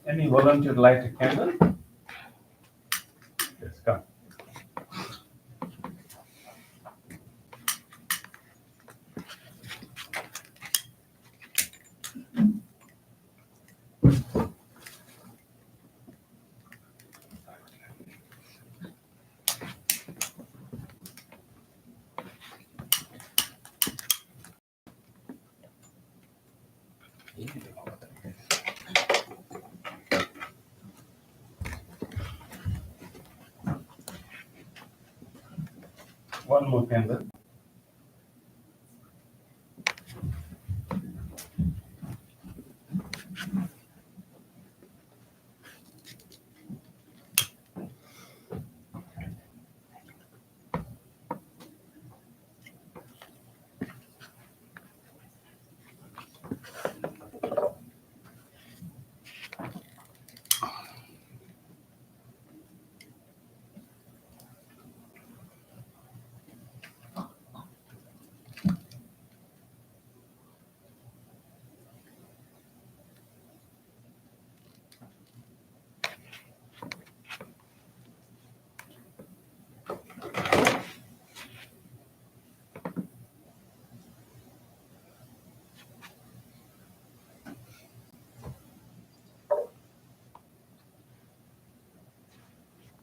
Any volunteer light a candle? Yes, come. One more candle.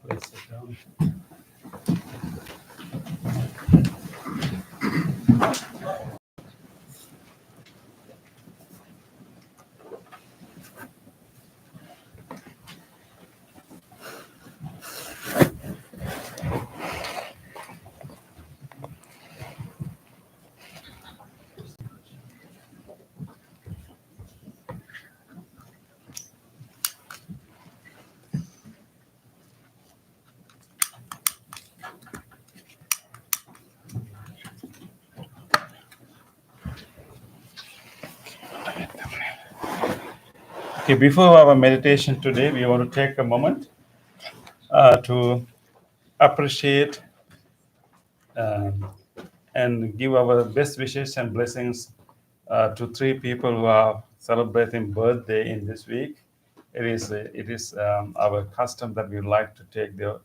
Place it down. Okay, before our meditation today, we want to take a moment to appreciate um, and give our best wishes and blessings to three people who are celebrating birthday in this week. It is our custom that we would like to take the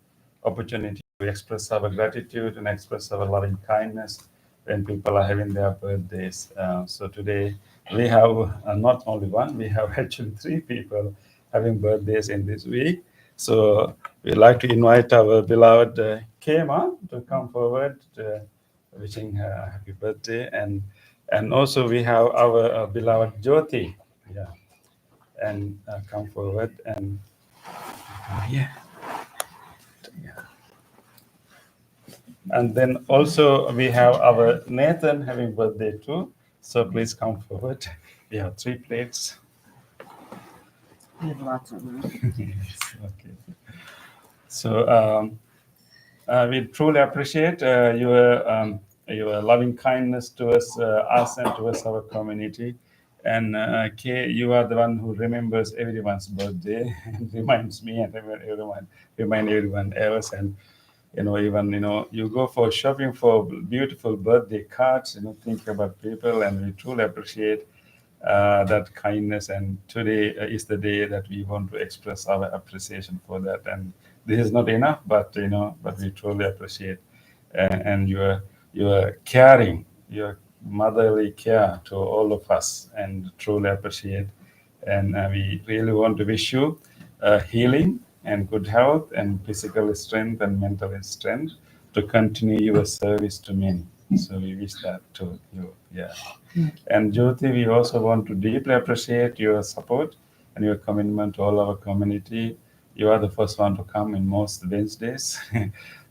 opportunity to express our gratitude and express our loving kindness when people are having their birthdays. So today we have not only one, we have actually three people having birthdays in this week. So we'd like to invite our beloved Kema to come forward, wishing her a happy birthday, and also we have our beloved Jyoti, yeah, and come forward and yeah, and then also we have our Nathan having birthday too. So please come forward. We have three plates. We have lots of them. Okay. So we truly appreciate your loving kindness towards us and towards our community. And Kay, you are the one who remembers everyone's birthday and reminds me and remind everyone else. And even you go for shopping for beautiful birthday cards. Think about people, and we truly appreciate that kindness. And today is the day that we want to express our appreciation for that. And this is not enough, but we truly appreciate and your caring, your motherly care to all of us, and truly appreciate. And we really want to wish you healing and good health and physical strength and mental strength to continue your service to many. So we wish that to you. Yeah. And Jyoti, we also want to deeply appreciate your support and your commitment to all our community. You are the first one to come in most Wednesdays,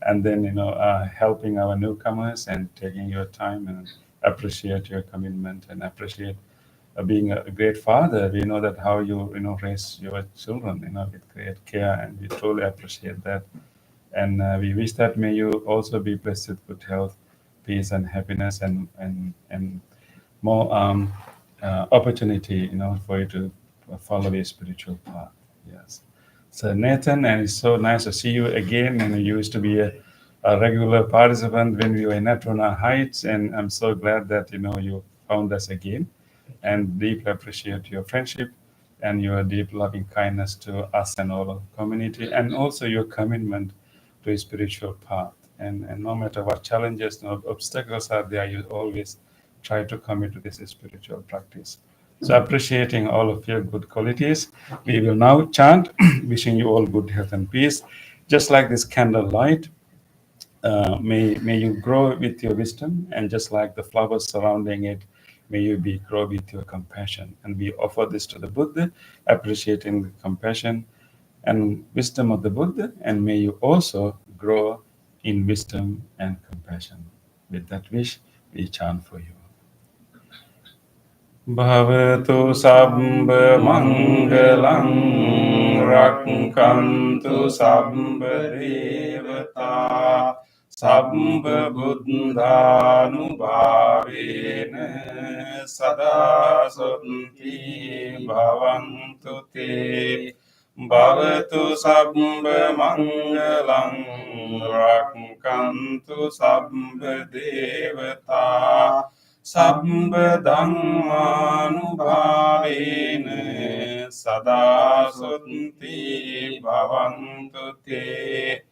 and then helping our newcomers and taking your time, and appreciate your commitment and appreciate being a great father. We know that how you raise your children with great care, and we truly appreciate that. And we wish that may you also be blessed with good health, peace, and happiness, and more opportunity, for you to follow the spiritual path. Yes. So Nathan, and it's so nice to see you again. And you used to be a regular participant when we were in Natrona Heights, and I'm so glad that you found us again, and deeply appreciate your friendship and your deep loving kindness to us and all of the community, and also your commitment to a spiritual path. And no matter what challenges or obstacles are there, you always try to commit to this spiritual practice. So appreciating all of your good qualities, we will now chant, wishing you all good health and peace. Just like this candlelight, may you grow with your wisdom, and just like the flowers surrounding it, may you be grow with your compassion. And we offer this to the Buddha, appreciating the compassion and wisdom of the Buddha, and may you also grow in wisdom and compassion. With that wish, we chant for you. Bhavatu Sambha Mangalang Rakkantu Sambha Devata Sambha Buddhanubhavena Sada Santi Bhavantu Te Bhavatu Sambha Mangalang Rakkantu Sambha Devata Sambha Dhammanubhavena Sada Santi Bhavantu Te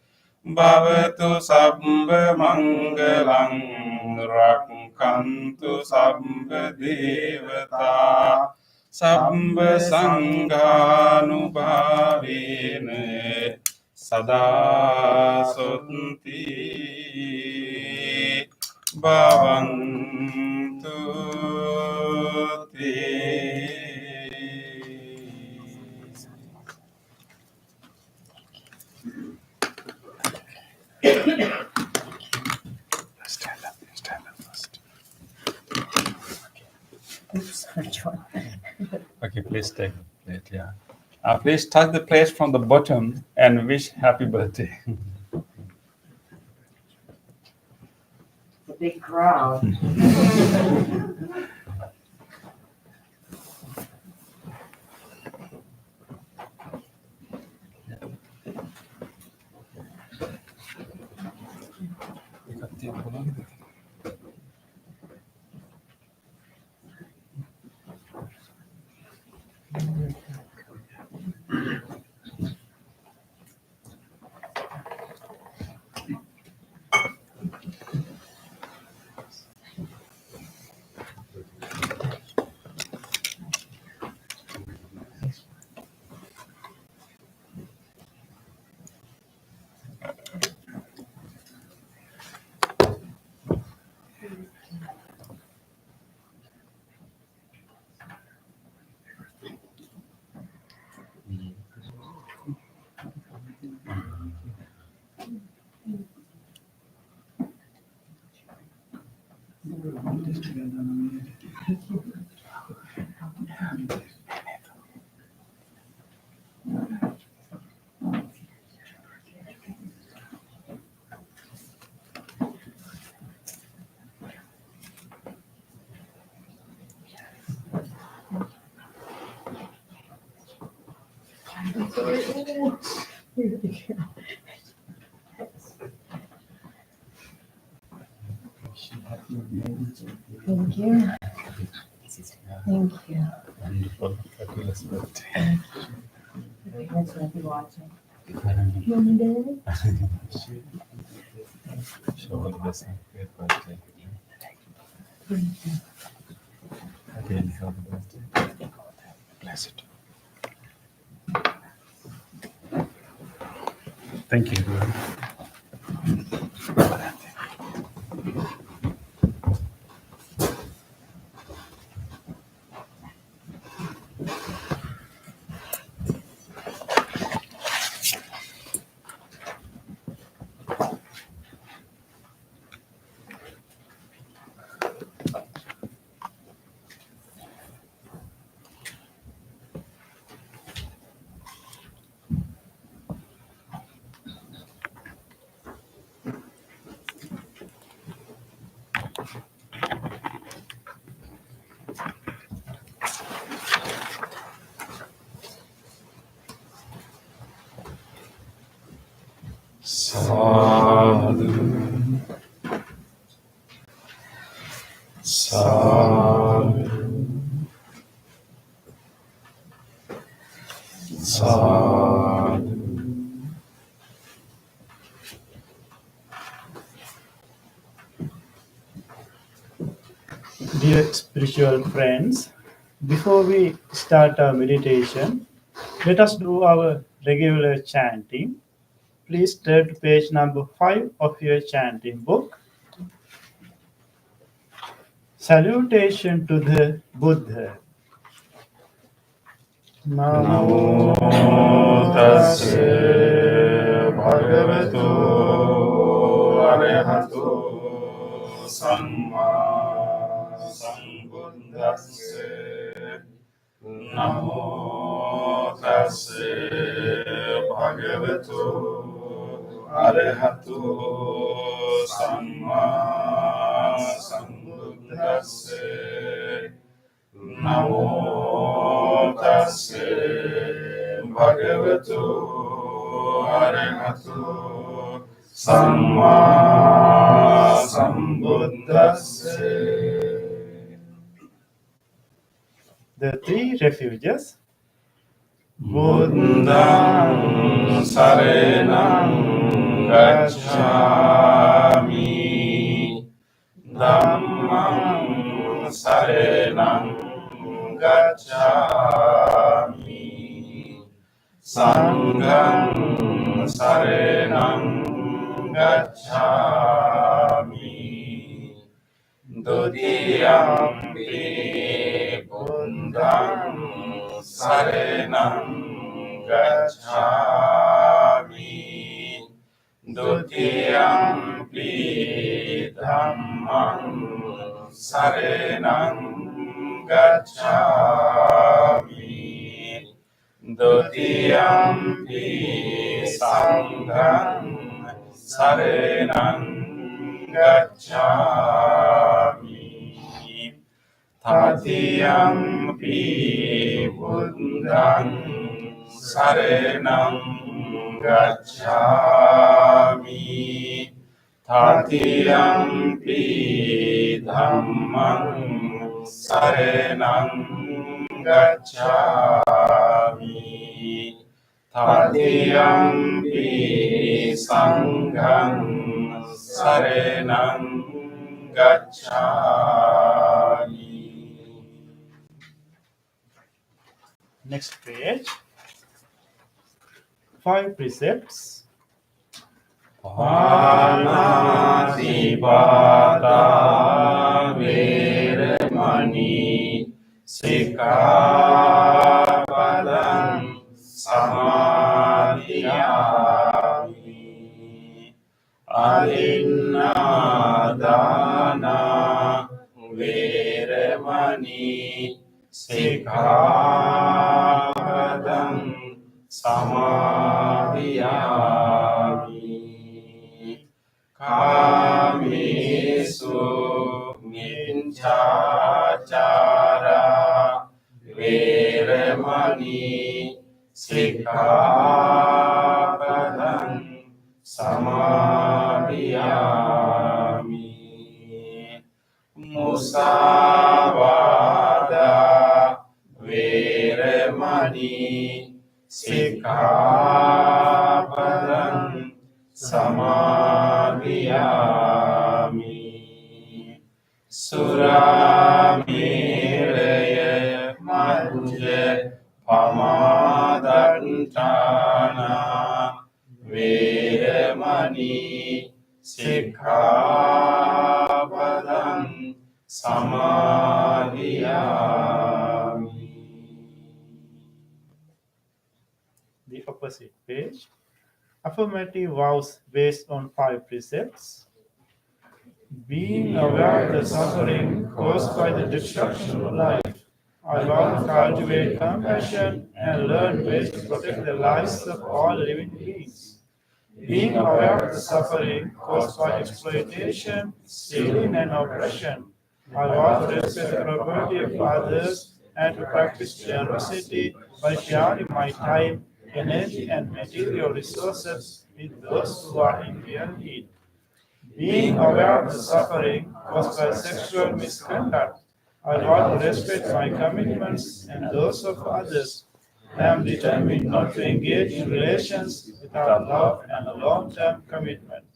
Bhavatu Sambha Mangalang Rakkantu Sambha Devata Sambha Sanghanubhavena Sada Santi Bhavantu Te. Stand up first. Oops, which one? Okay, please take the plate. Yeah. Please touch the plate from the bottom and wish happy birthday. The big crowd. Thank you. Thank you. Wonderful. Fabulous birthday. Okay, that's what I'll be watching. You want me to? Show all the blessing. Great birthday. Again, happy birthday. Bless it. Thank you, everyone. Sadhu, sadhu, sadhu. Dear spiritual friends, before we start our meditation, let us do our regular chanting. Please turn to page number 5 of your chanting book. Salutation to the Buddha. Namo tassa bhagavato arahato samma sambuddhassa. Namo tassa bhagavato arahato samma sambuddhassa. Namo tassa bhagavato arahato samma sambuddhassa. The three refuges. Buddhang saranam gacchami, Dhammang saranam gacchami, Sanghang saranam gacchami, Dutiyampi Buddhang saranam gacchami, Dutiyampi Dhammang saranam gacchami, Dutiyampi Sanghang saranam gacchami, Tatiyampi Buddhang saranam gacchami, Tatiyampi Dhammang saranam gacchami, Tatiyampi Sanghang saranam gacchami. Next page. 5 precepts. Pāṇātiපාṭā vēramaṇī sikkhapadaṃ samādhiyāmi, adinādānā vēramaṇī sikkhapadaṃ samādhiyāmi, kāmesu miccācārā vēramaṇī sikkhapadaṃ samadhiyami. Musavada Veramani Sikkhapadam Samadhiyami. Surameraya Manje Pamadantana Veramani Sikkhapadam Samadhiyami. The opposite page. Affirmative vows based on 5 precepts. Being aware of the suffering caused by the destruction of life, I vow to cultivate compassion and learn ways to protect the lives of all living beings. Being aware of the suffering caused by exploitation, stealing, and oppression, I vow to respect the property of others and to practice generosity by sharing my time, energy, and material resources with those who are in real need. Being aware of the suffering caused by sexual misconduct, I vow to respect my commitments and those of others. I am determined not to engage in relations without love and a long-term commitment.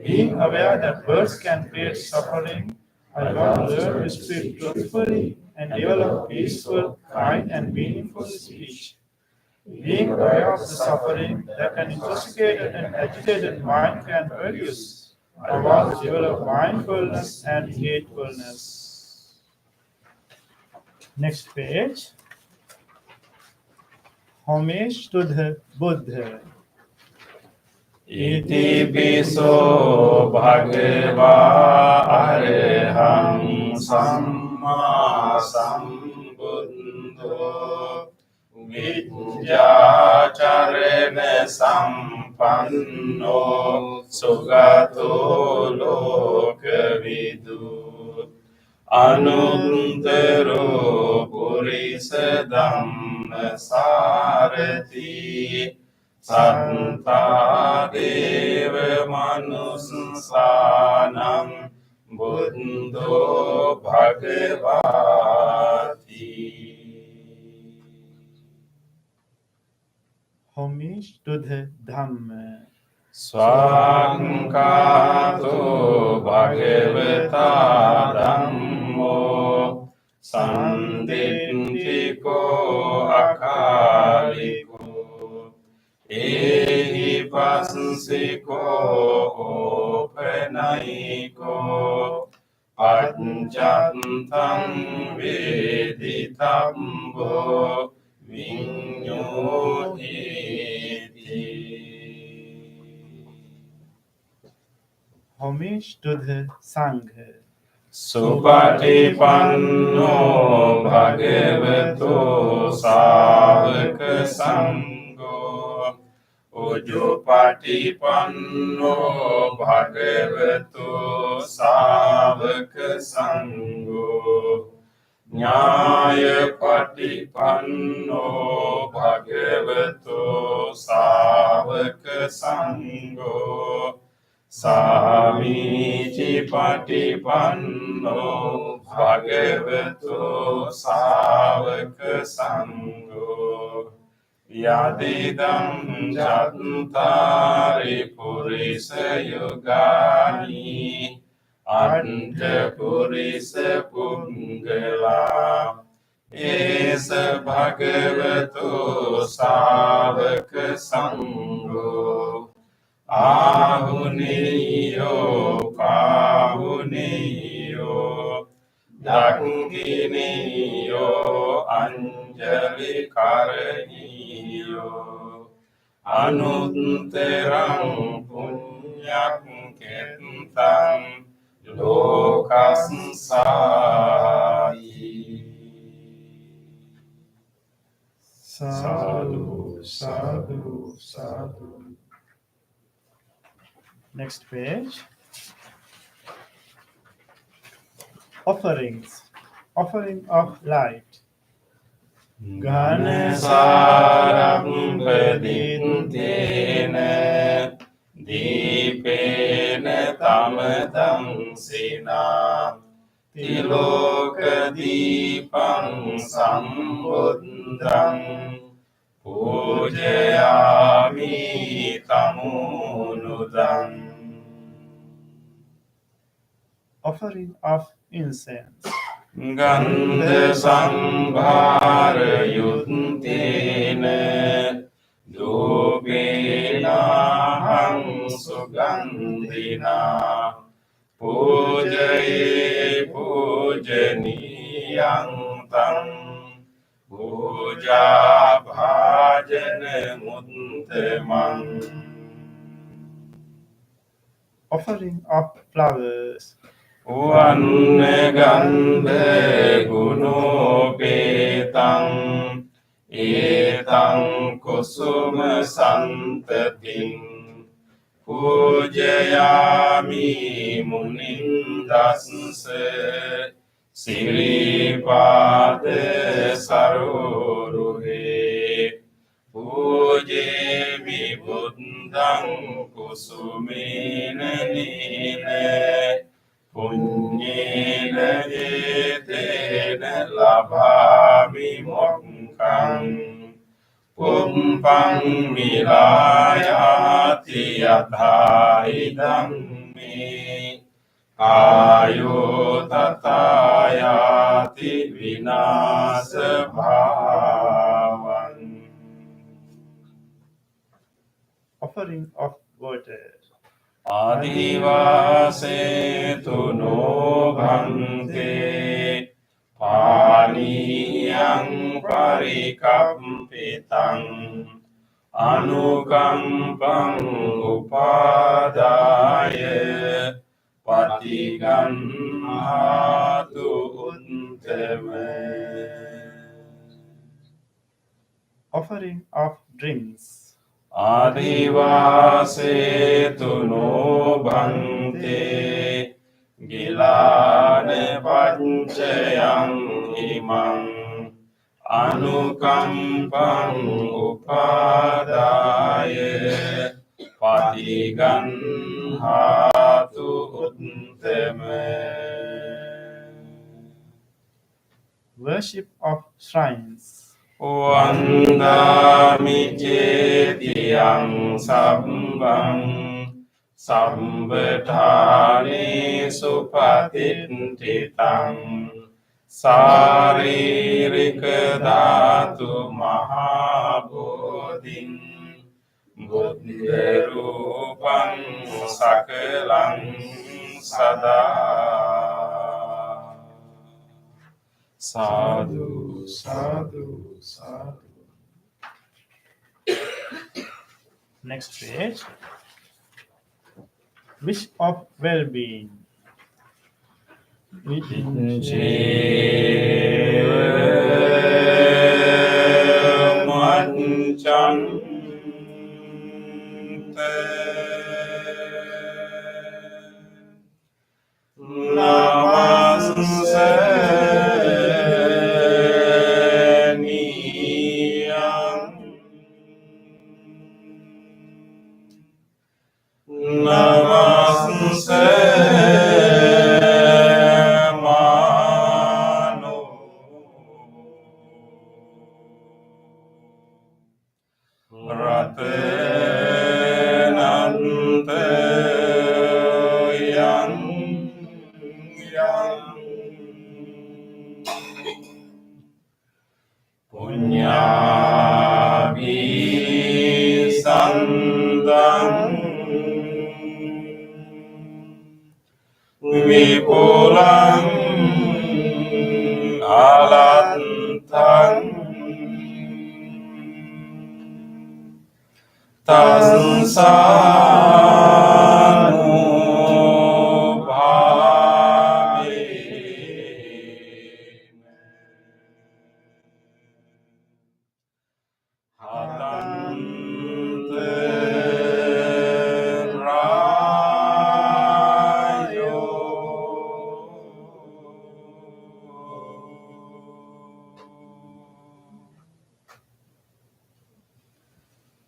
Being aware that words can create suffering, I vow to learn to speak truthfully and develop peaceful, kind, and meaningful speech. Being aware of the suffering that an intoxicated and agitated mind can produce, I want to develop mindfulness and heedfulness. Next page. Homage to the Buddha. Iti piso bhagava arahang samma sambuddho Vidyacarena sampanno sugato lokavidu Anuttaro purisa dhamma sarati Santa deva manussanam buddho bhagavati. Homage to the Dhamma. Swankato bhagavata dhammo sanditthiko akaliko ehi pansiko openaiko pancattam veditambo vinyuhiti. Homage to the Sangha. Supatipanno bhagavato sāvaka sangho Ujupatipanno bhagavato sāvaka sangho Nyaya patipanno bhagavato sāvaka sangho Samiti patipanno bhagavato sāvaka sangho Yadidam jattari purisa yugani Anta purisa pungala Esa bhagavato sāvaka sangho Ahuniyo Pahuniyo Dakiniyo Anjali Karaniyo Anutterang Punyak Kentam Lokasansari. Sadhu, sadhu, sadhu. Next page. Offerings. Offering of light. Ganesaram padintena සමතං සිනා තිලෝක දීපං සම්බුද්ධං පූජයාමි තමුනුදං. Offering of incense. ගන්ධ සම්භාර යුත්තේන දෝපේනහං සුගන්ධිනා පූජයේ පූජනීයං තං පූජා භාජන මුත්තමං. Offering of flowers. වන්න ගන්ධ ගුණෝපේතං ඒතං කුසුම සන්තතින් පූජයාමි මුනින්දස්ස සිරිපාද සරෝරුහේ පූජේමි බුද්ධං කුසුමේන නීන පුඤ්ඤේන ජේතේන ලභාමි මොක්ඛං පුම්පං විරායාති යථා ඉදං මේ ආයෝ තථායාති විනාශ භාවං. Offering of water. ආදිවාසේතු නොභන්තේ පානීයං පරිකම්පිතං අනුකම්පං උපාදාය පටිගන්හාතු උත්තම. Offering of drinks. ආදිවාසේතු නොභන්තේ ගිලාන පංචයං ඉමං අනුකම්පං උපාදාය පටිගන්හාතු උත්තම. Worship of shrines. වන්දාමි චේතියං සම්බං සම්බඨානේසු පතිට්ඨිතං සාරීරික ධාතු මහා බෝධින් බුද්ධ රූපං සකලං සදා. සාදු සාදු සාදු. Next page. Wish of well-being. විපුලං අලත්තං තස්සානෝ භාවේන හදන්ත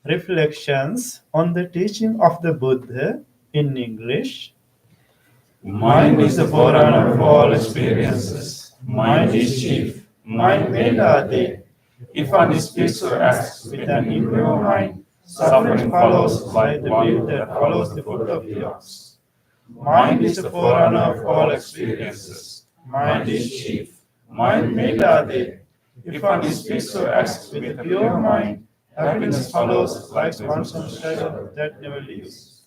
Reflections on the teaching of the Buddha in English. Mind is the forerunner of all experiences. Mind is chief. Mind made are they. If one speaks or acts with an impure mind, suffering follows like the wind that follows the foot of the ox. Mind is the forerunner of all experiences. Mind is chief. Mind made are they. If one speaks or acts with a pure mind, happiness follows like one sunshine that never leaves.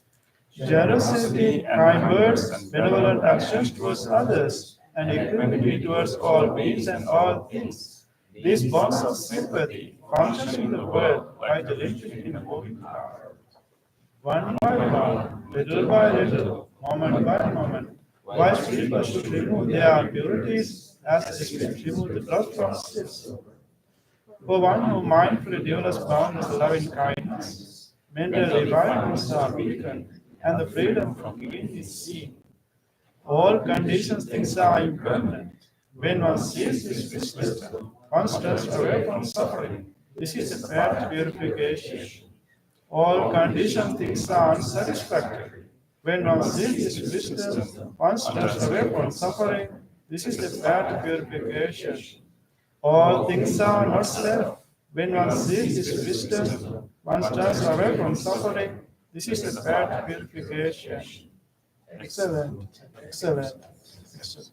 Generosity, kind words, benevolent actions towards others, and equanimity towards all beings and all things. These bonds of sympathy function in the world like the electric in a moving car. One by one, little by little, moment by moment, wise people should remove their impurities as the Spirit removes the dust from silver. For one who mindfully develops boundless loving kindness, mental revivalments are weakened, and the freedom from guilt is seen. All conditions things are impermanent. When one sees this wisdom, one turns away from suffering. This is the path to purification. All conditioned things are unsatisfactory. When one sees this wisdom, one turns away from suffering. This is the path to purification. All things are not self. When one sees this wisdom, one turns away from suffering. This is the path to purification. Excellent, excellent, excellent.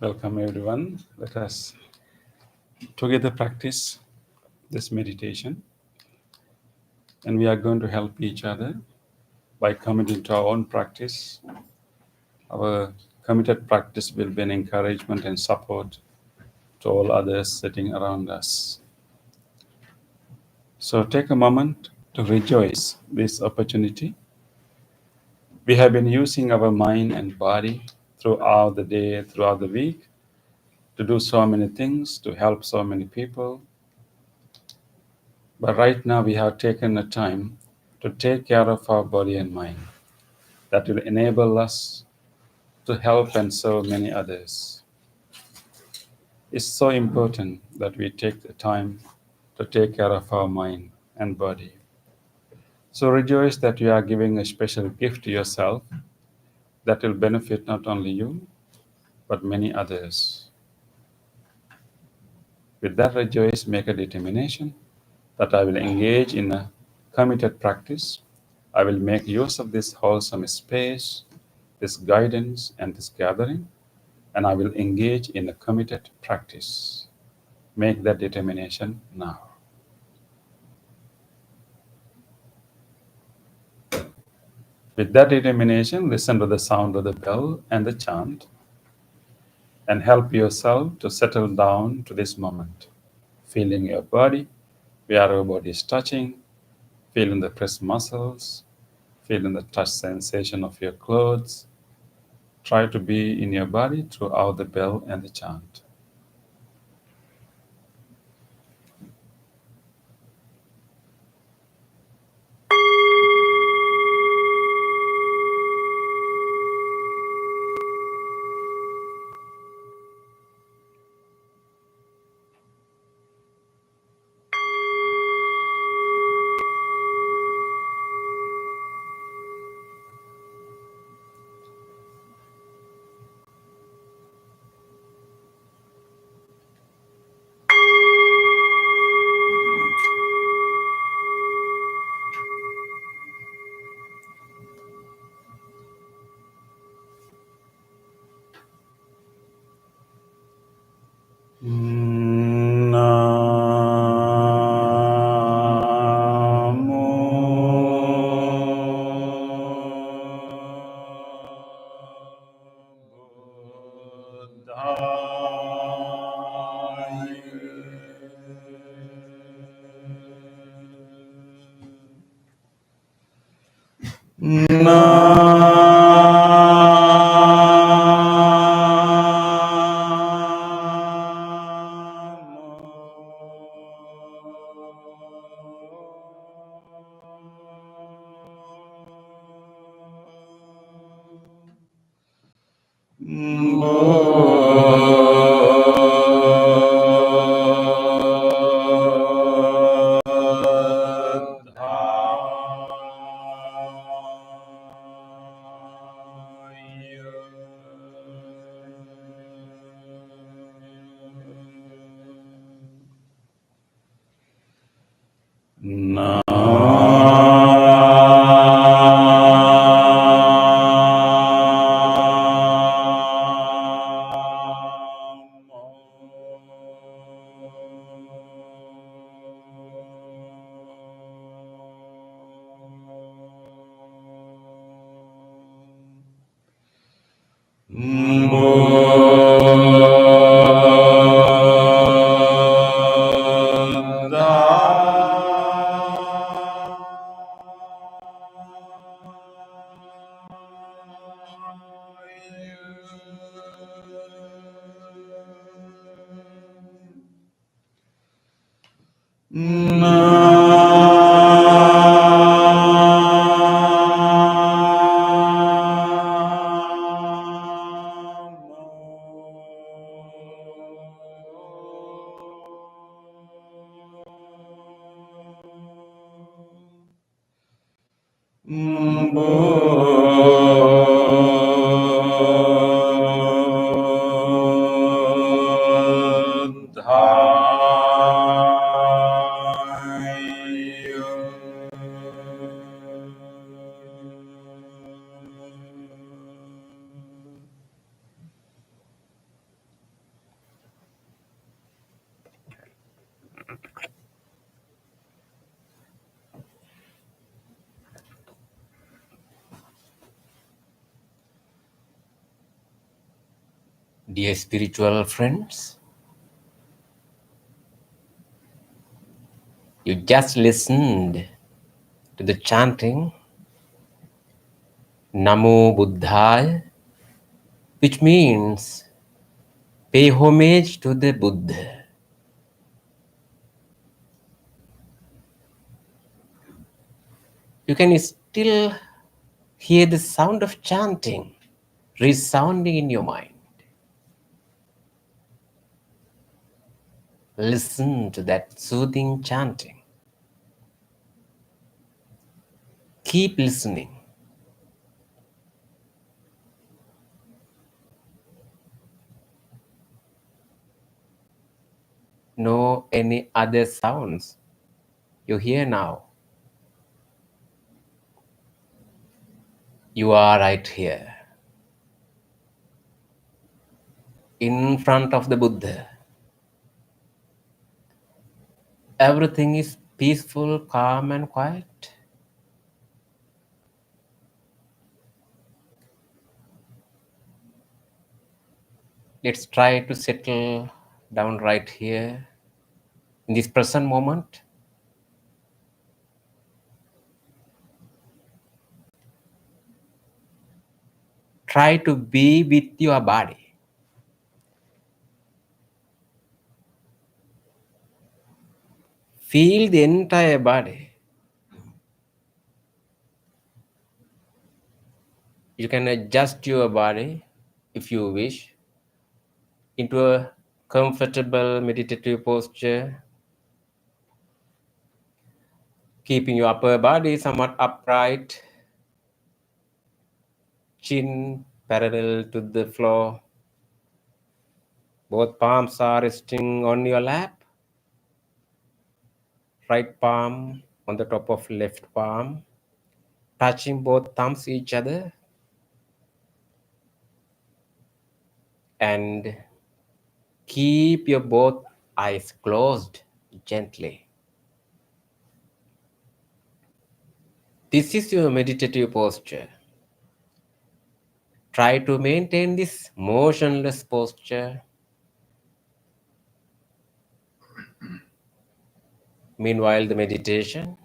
Welcome, everyone. Let us together practice this meditation. And we are going to help each other by committing to our own practice. Our committed practice will be an encouragement and support to all others sitting around us. So take a moment to rejoice this opportunity. We have been using our mind and body throughout the day, throughout the week, to do so many things, to help so many people. But right now we have taken a time to take care of our body and mind. That will enable us to help and serve many others. It's so important that we take the time to take care of our mind and body. So rejoice that you are giving a special gift to yourself that will benefit not only you, but many others. With that rejoice, make a determination that I will engage in a committed practice. I will make use of this wholesome space, this guidance, and this gathering, and I will engage in a committed practice. Make that determination now. With that determination, listen to the sound of the bell and the chant, and help yourself to settle down to this moment. Feeling your body, where your body is touching, feeling the pressed muscles, feeling the touch sensation of your clothes. Try to be in your body throughout the bell and the chant. Dear spiritual friends, you just listened to the chanting Namo Buddhaya, which means pay homage to the Buddha. You can still hear the sound of chanting resounding in your mind. Listen to that soothing chanting. Keep listening. No any other sounds you hear now. You are right here, in front of the Buddha. Everything is peaceful, calm, and quiet. Let's try to settle down right here in this present moment. Try to be with your body. Feel the entire body. You can adjust your body if you wish into a comfortable meditative posture, keeping your upper body somewhat upright, chin parallel to the floor. Both palms are resting on your lap. Right palm on the top of left palm, touching both thumbs each other, and keep your both eyes closed gently. This is your meditative posture. Try to maintain this motionless posture. Meanwhile, the meditation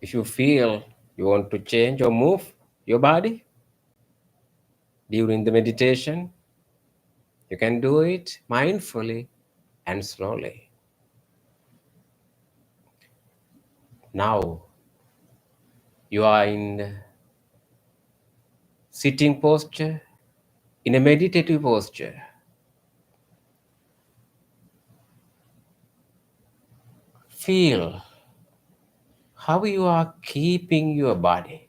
If you feel you want to change or move your body during the meditation, you can do it mindfully and slowly. Now you are in the sitting posture, in a meditative posture. Feel how you are keeping your body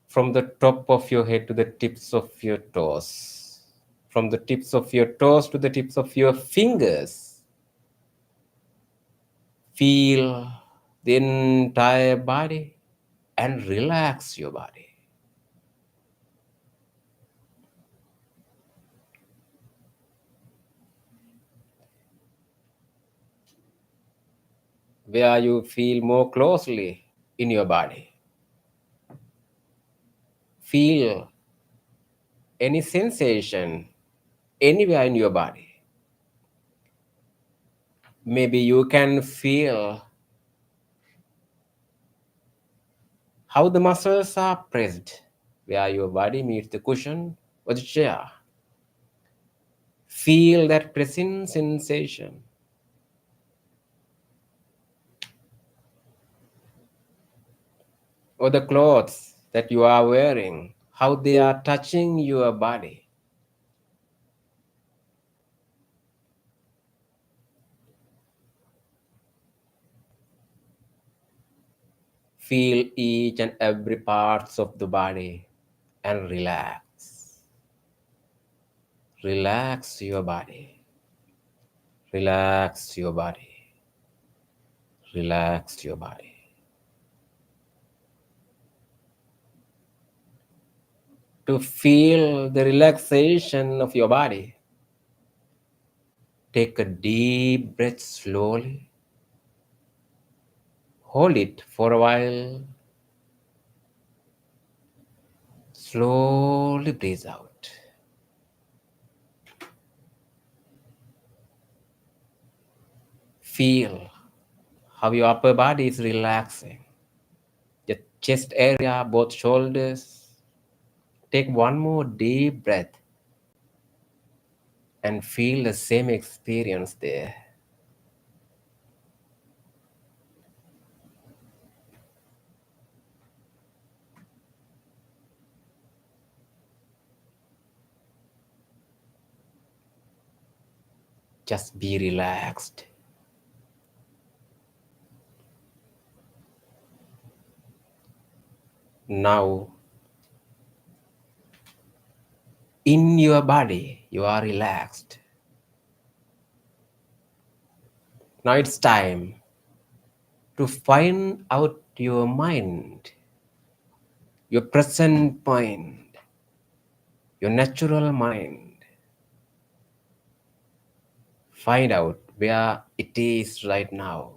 from the top of your head to the tips of your toes, from the tips of your toes to the tips of your fingers. Feel the entire body and relax your body. Where you feel more closely in your body. Feel any sensation anywhere in your body. Maybe you can feel how the muscles are pressed where your body meets the cushion or the chair. Feel that pressing sensation. Or the clothes that you are wearing, how they are touching your body. Feel each and every parts of the body and relax. Relax your body. Relax your body. Relax your body. To feel the relaxation of your body, take a deep breath slowly. Hold it for a while. Slowly breathe out. Feel how your upper body is relaxing. The chest area, both shoulders. Take one more deep breath and feel the same experience there. Just be relaxed. Now, in your body, you are relaxed. Now it's time to find out your mind, your present mind, your natural mind. Find out where it is right now.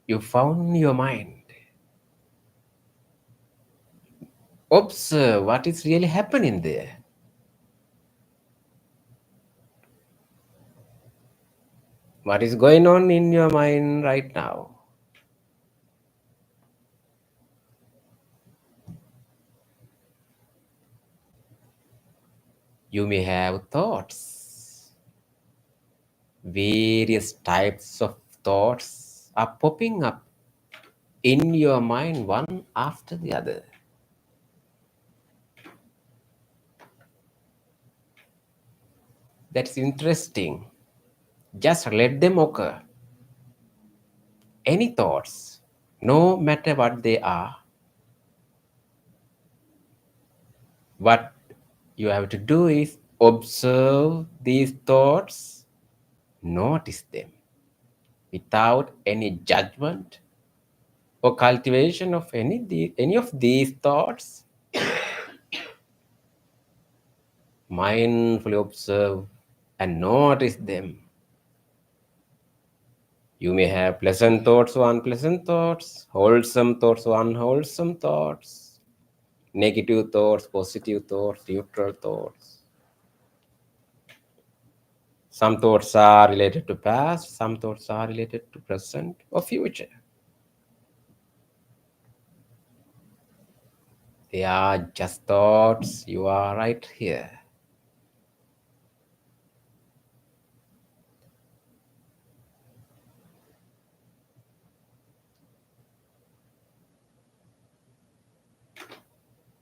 You found your mind. Observe what is really happening there. What is going on in your mind right now? You may have thoughts. Various types of thoughts are popping up in your mind one after the other. That's interesting. Just let them occur. Any thoughts, no matter what they are, what you have to do is observe these thoughts, notice them without any judgment or cultivation of any of these thoughts. Mindfully observe and notice them. You may have pleasant thoughts or unpleasant thoughts, wholesome thoughts or unwholesome thoughts, negative thoughts, positive thoughts, neutral thoughts. Some thoughts are related to past, some thoughts are related to present or future. They are just thoughts. You are right here.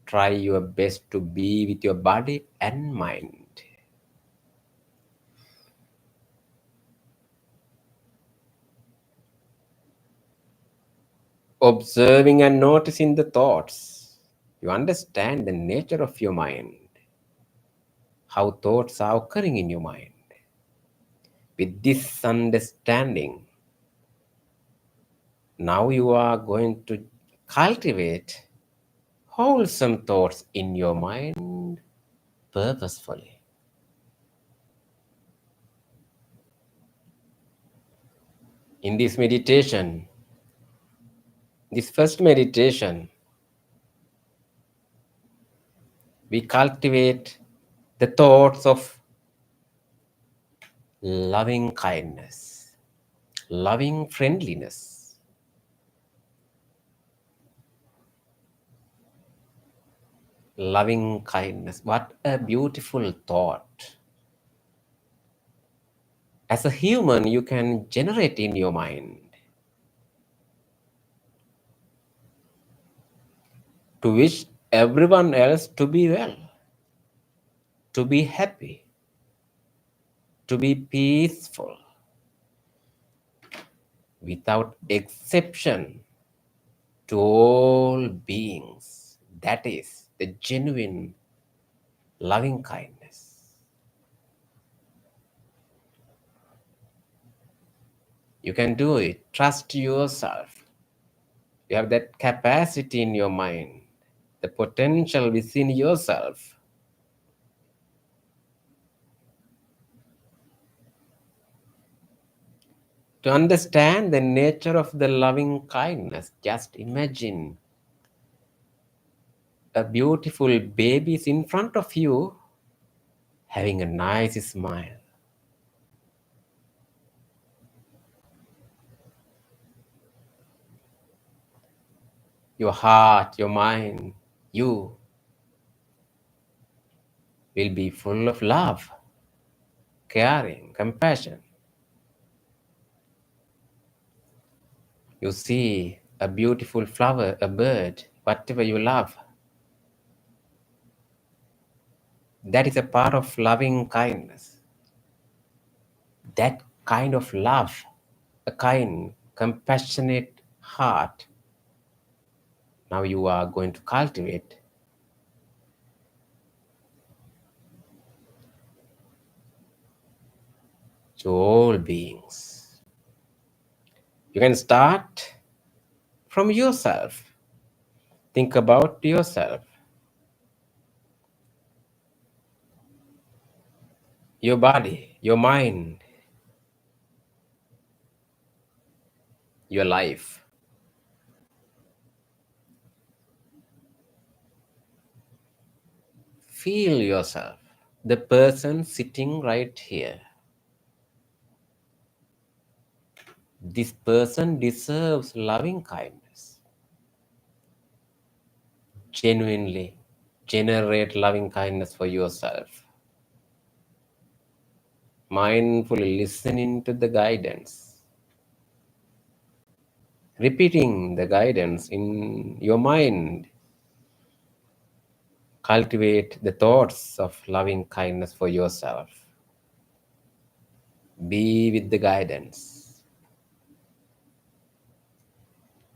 Try your best to be with your body and mind. Observing and noticing the thoughts, you understand the nature of your mind, how thoughts are occurring in your mind. With this understanding, now you are going to cultivate wholesome thoughts in your mind purposefully. In this meditation, this first meditation, we cultivate the thoughts of loving kindness, loving friendliness, loving kindness. What a beautiful thought. As a human, you can generate in your mind to wish everyone else to be well, to be happy, to be peaceful, without exception, to all beings. That is the genuine loving kindness. You can do it. Trust yourself. You have that capacity in your mind, the potential within yourself. To understand the nature of the loving kindness, just imagine a beautiful baby is in front of you having a nice smile. Your heart, your mind, you will be full of love, caring, compassion. You see a beautiful flower, a bird, whatever you love. That is a part of loving kindness. That kind of love, a kind, compassionate heart, now you are going to cultivate to all beings. You can start from yourself. Think about yourself, your body, your mind, your life. Feel yourself, the person sitting right here. This person deserves loving kindness. Genuinely generate loving kindness for yourself. Mindfully listening to the guidance. Repeating the guidance in your mind. Cultivate the thoughts of loving kindness for yourself. Be with the guidance.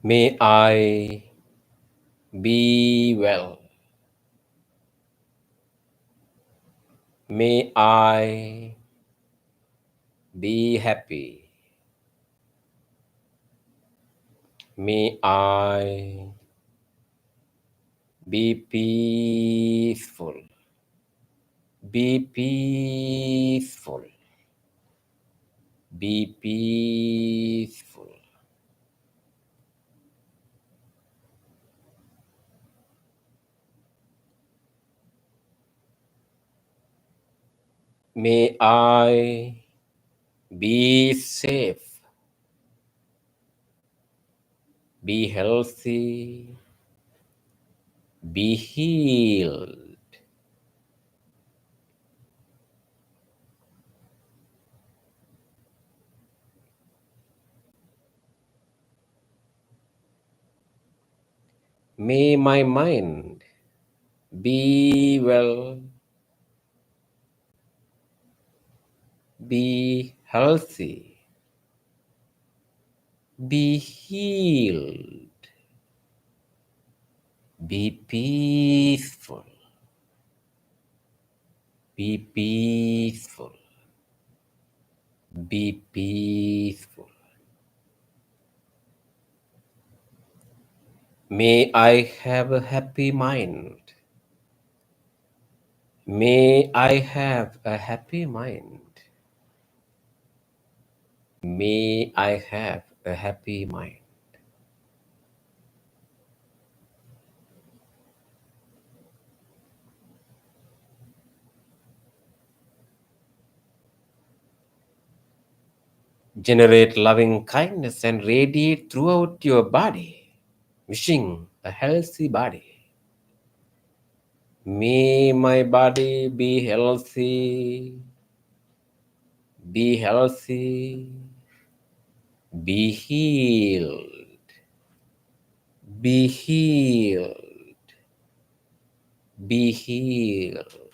May I be well. May I be happy. May I be peaceful. Be peaceful. Be peaceful. May I be safe, be healthy, be healed. May my mind be well, be healthy, be healed, be peaceful, be peaceful, be peaceful. May I have a happy mind. May I have a happy mind. May I have a happy mind. Generate loving kindness and radiate throughout your body, wishing a healthy body. May my body be healthy, be healthy, be healed, be healed, be healed.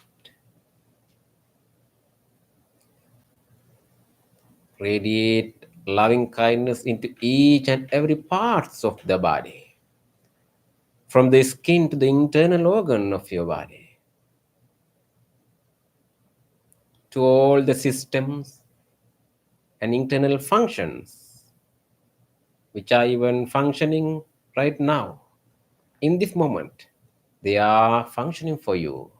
Radiate loving kindness into each and every parts of the body, from the skin to the internal organ of your body, to all the systems and internal functions which are even functioning right now. In this moment, they are functioning for you.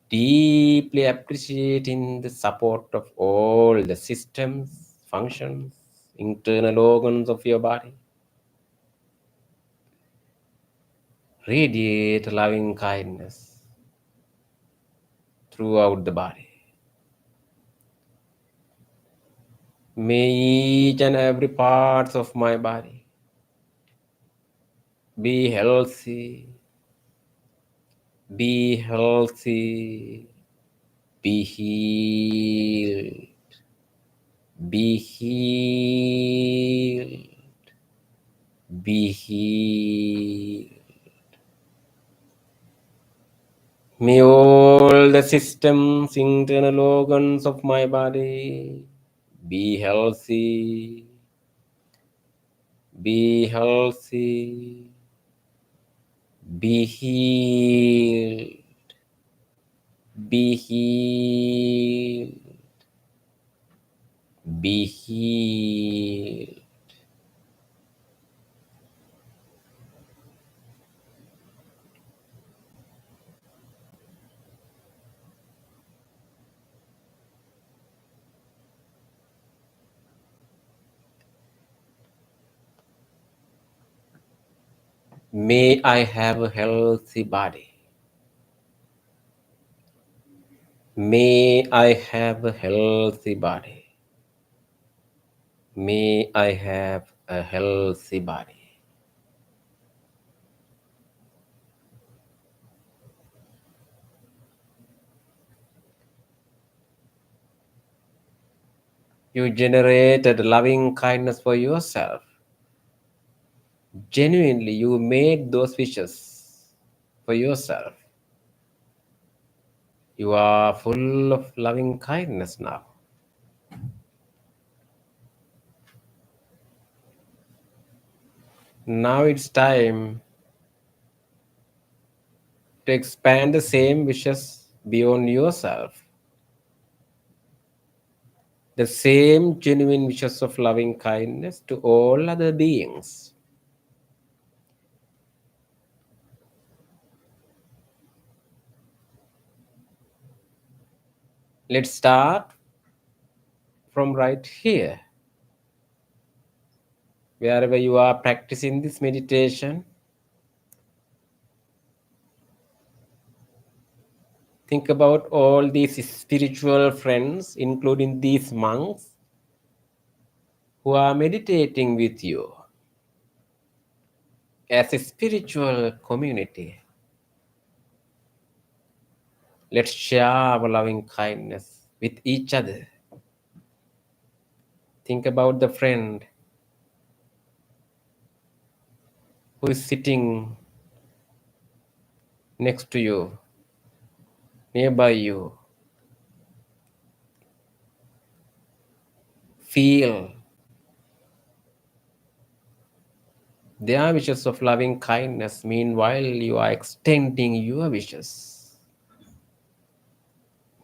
Deeply appreciating the support of all the systems, functions, internal organs of your body. Radiate loving kindness throughout the body. May each and every part of my body be healthy, be healthy, be healed, be healed, be healed. May all the systems, internal organs of my body be healthy, be healthy, be healed, be healed, be healed. May I have a healthy body. May I have a healthy body. May I have a healthy body. You generated loving kindness for yourself. Genuinely, you made those wishes for yourself. You are full of loving kindness now. Now it's time to expand the same wishes beyond yourself. The same genuine wishes of loving kindness to all other beings. Let's start from right here. Wherever you are practicing this meditation, think about all these spiritual friends, including these monks who are meditating with you as a spiritual community. Let's share our loving kindness with each other. Think about the friend who is sitting next to you, nearby you. Feel their wishes of loving kindness. Meanwhile, you are extending your wishes.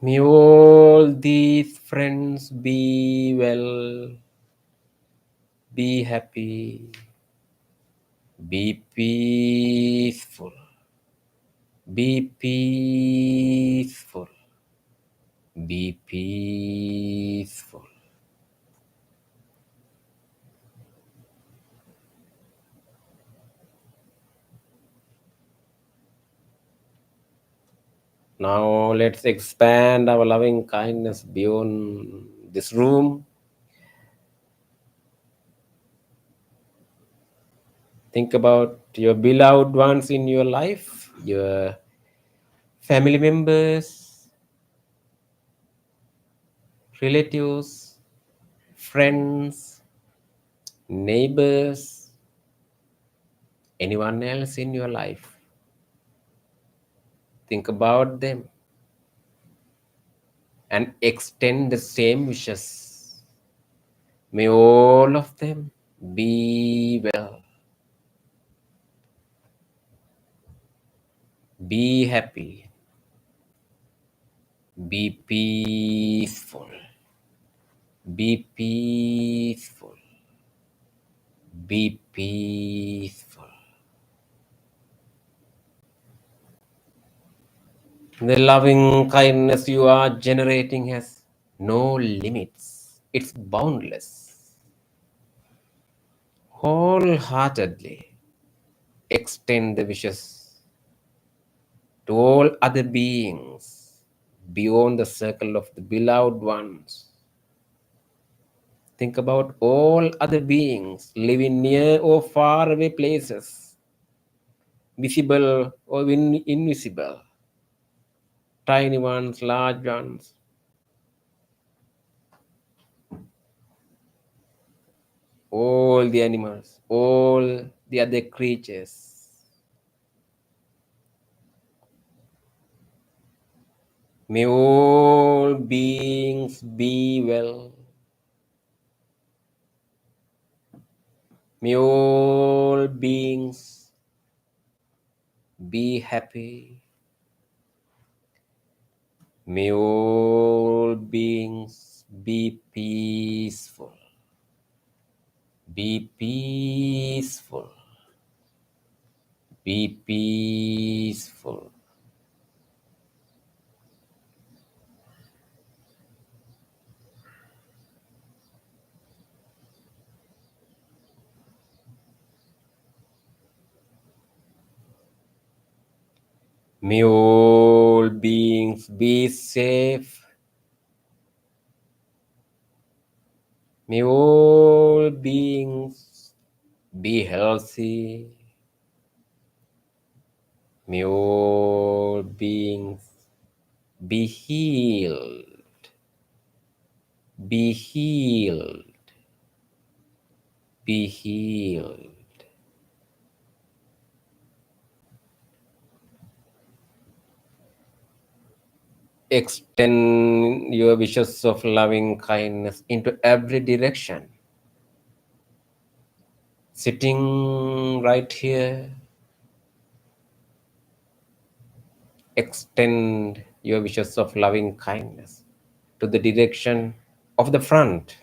May all these friends be well, be happy, be peaceful, be peaceful, be peaceful. Now let's expand our loving kindness beyond this room. Think about your beloved ones in your life, your family members, relatives, friends, neighbors, anyone else in your life. Think about them and extend the same wishes. May all of them be well, be happy, be peaceful, be peaceful, be peaceful. The loving kindness you are generating has no limits. It's boundless. Wholeheartedly extend the wishes to all other beings beyond the circle of the beloved ones. Think about all other beings living near or far away places, visible or invisible, tiny ones, large ones. All the animals, all the other creatures. May all beings be well. May all beings be happy. May all beings be peaceful. Be peaceful. Be peaceful. May all beings be safe. May all beings be healthy. May all beings be healed. Be healed. Be healed. Extend your wishes of loving kindness into every direction. Sitting right here, extend your wishes of loving kindness to the direction of the front,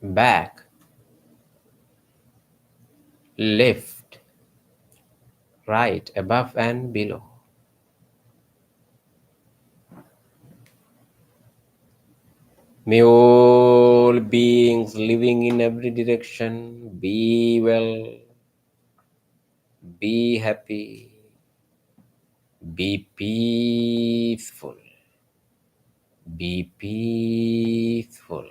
back, left, right, above and below. May all beings living in every direction be well, be happy, be peaceful, be peaceful,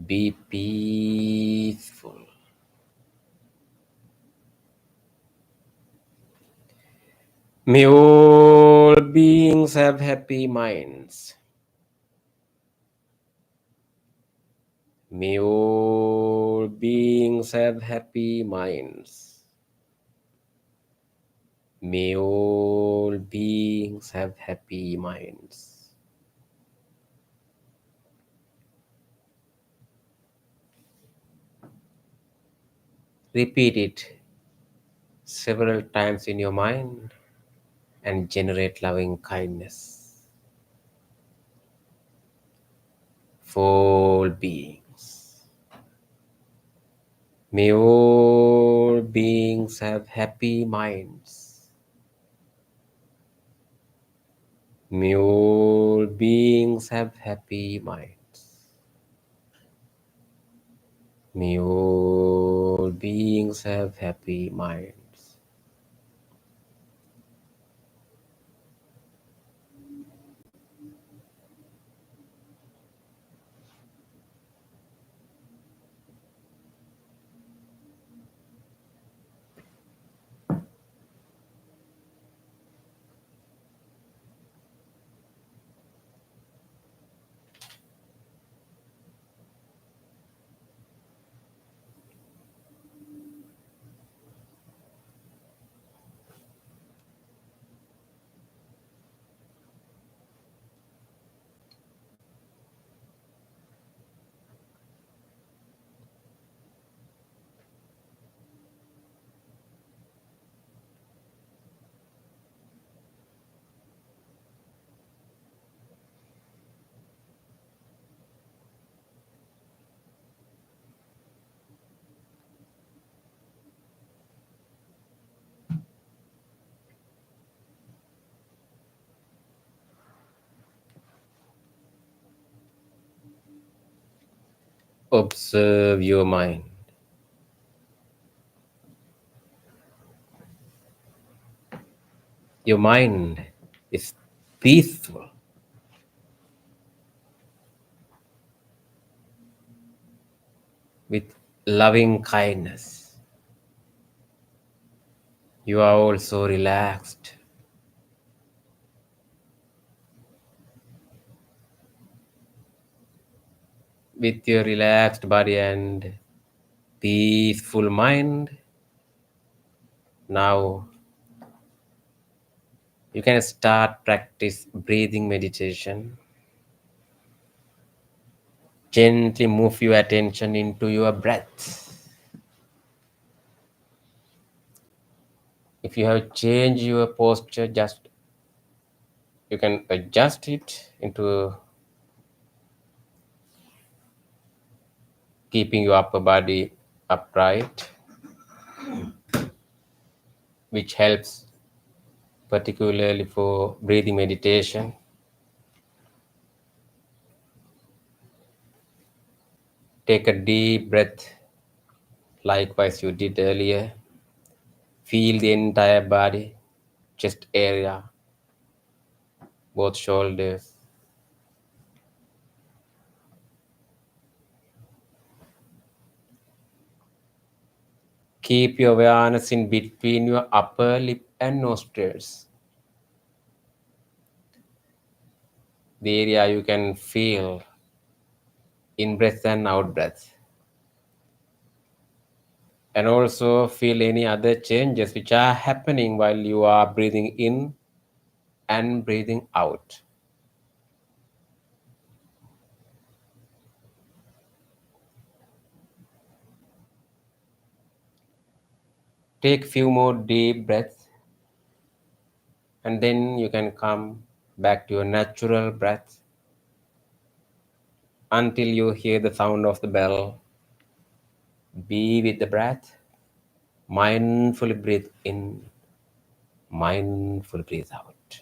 be peaceful. May all beings have happy minds. May all beings have happy minds. May all beings have happy minds. Repeat it several times in your mind and generate loving kindness for all beings. May all beings have happy minds. May all beings have happy minds. May all beings have happy minds. Observe your mind. Your mind is peaceful with loving kindness. You are also relaxed. With your relaxed body and peaceful mind, now you can start practice breathing meditation. Gently move your attention into your breath. If you have changed your posture, just you can adjust it into keeping your upper body upright, which helps particularly for breathing meditation. Take a deep breath, likewise you did earlier. Feel the entire body, chest area, both shoulders. Keep your awareness in between your upper lip and nostrils. The area you can feel in breath and out breath. And also feel any other changes which are happening while you are breathing in and breathing out. Take few more deep breaths and then you can come back to your natural breath until you hear the sound of the bell. Be with the breath. Mindfully breathe in, mindfully breathe out.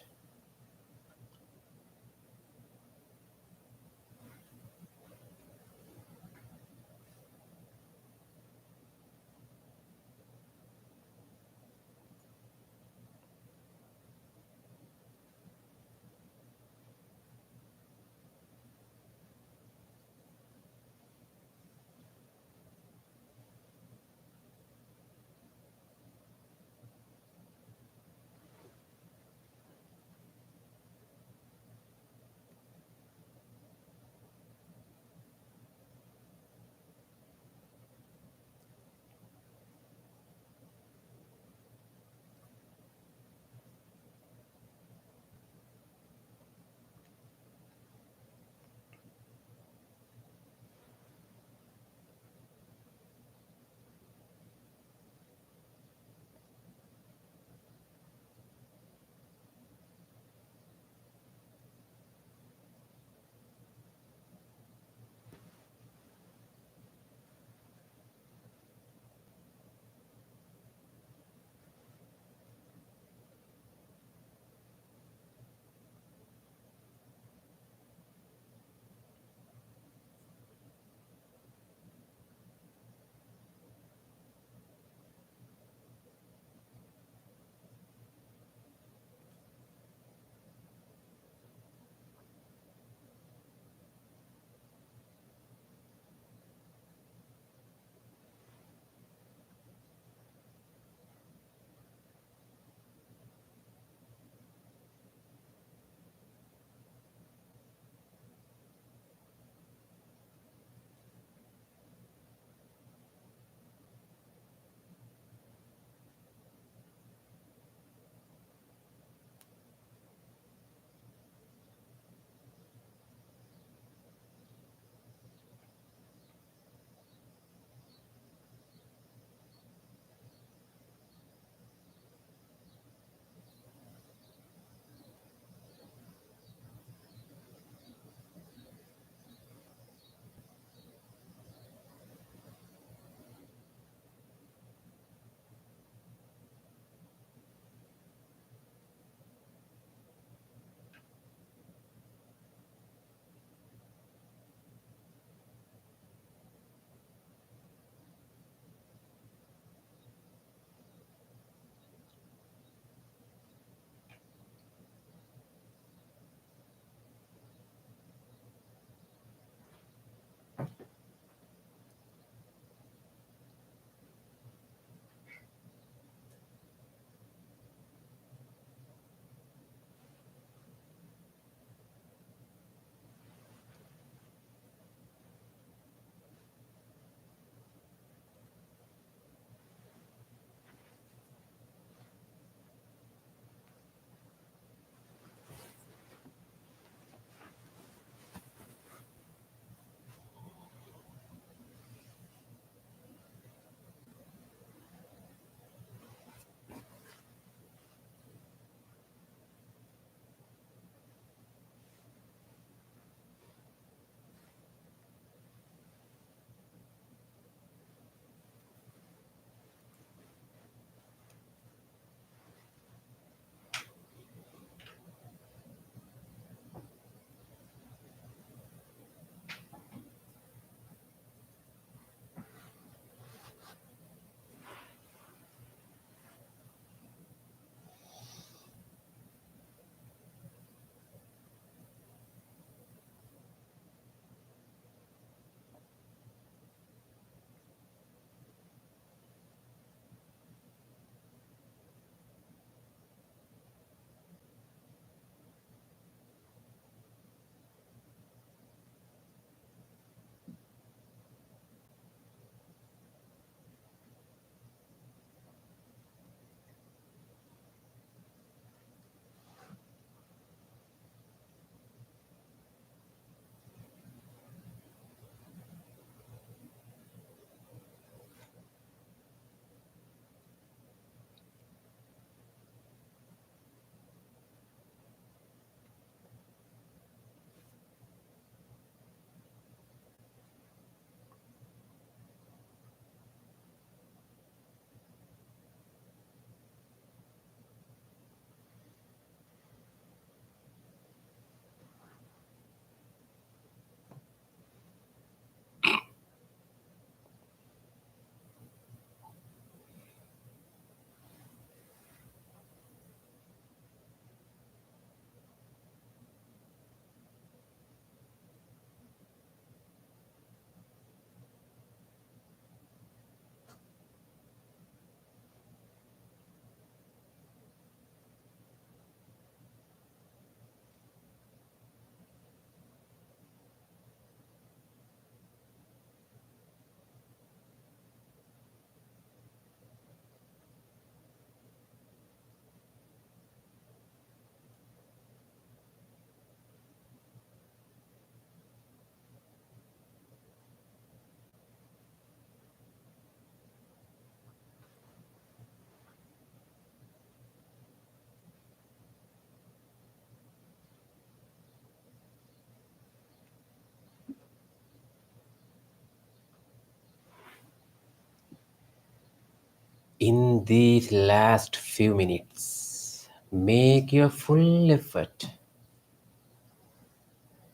these last few minutes, make your full effort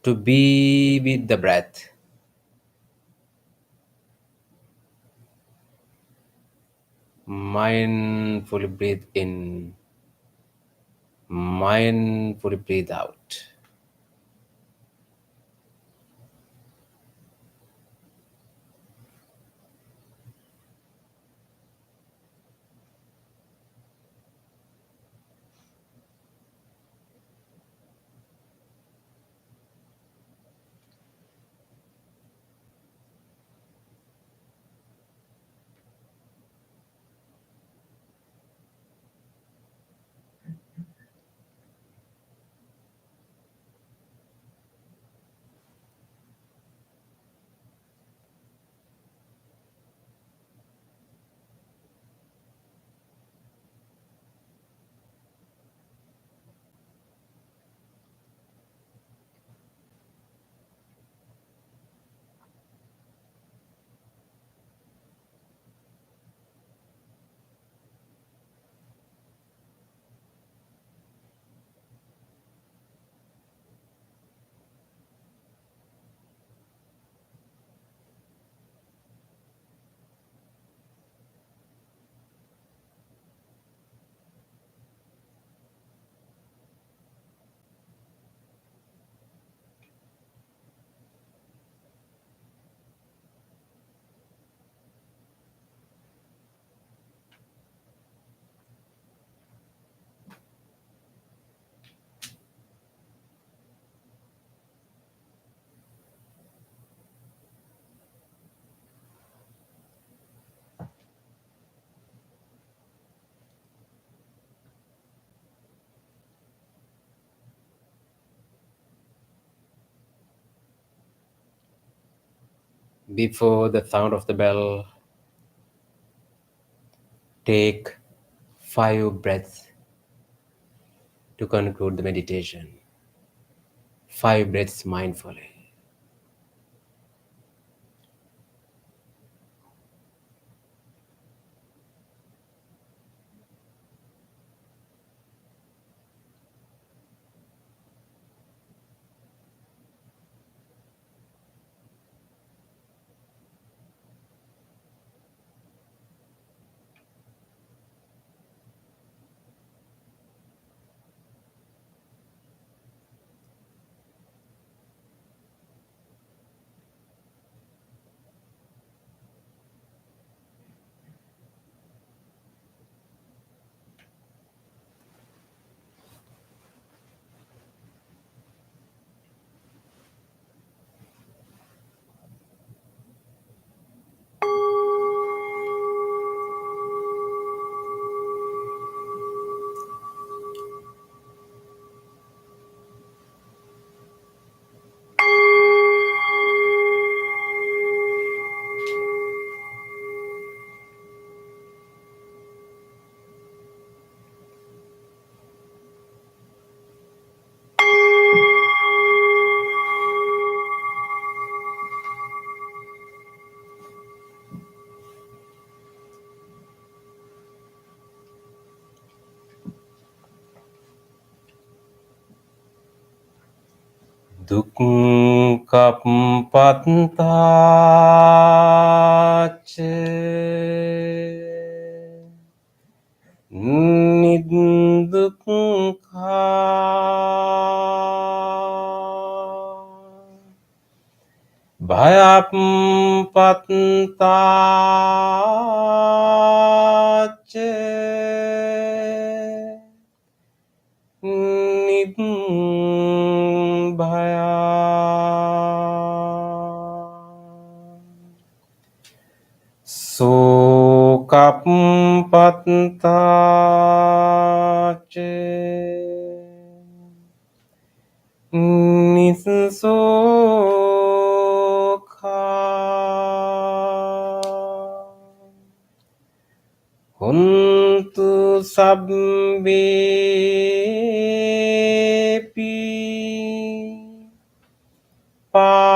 to be with the breath. Mindfully breathe in, mindfully breathe out. Before the sound of the bell, take 5 breaths to conclude the meditation. 5 breaths mindfully. Dukkhappatache Nidukkha Bhayappatache Nibbhaya Sokappatache Nissokha Hontu sabbepi paninu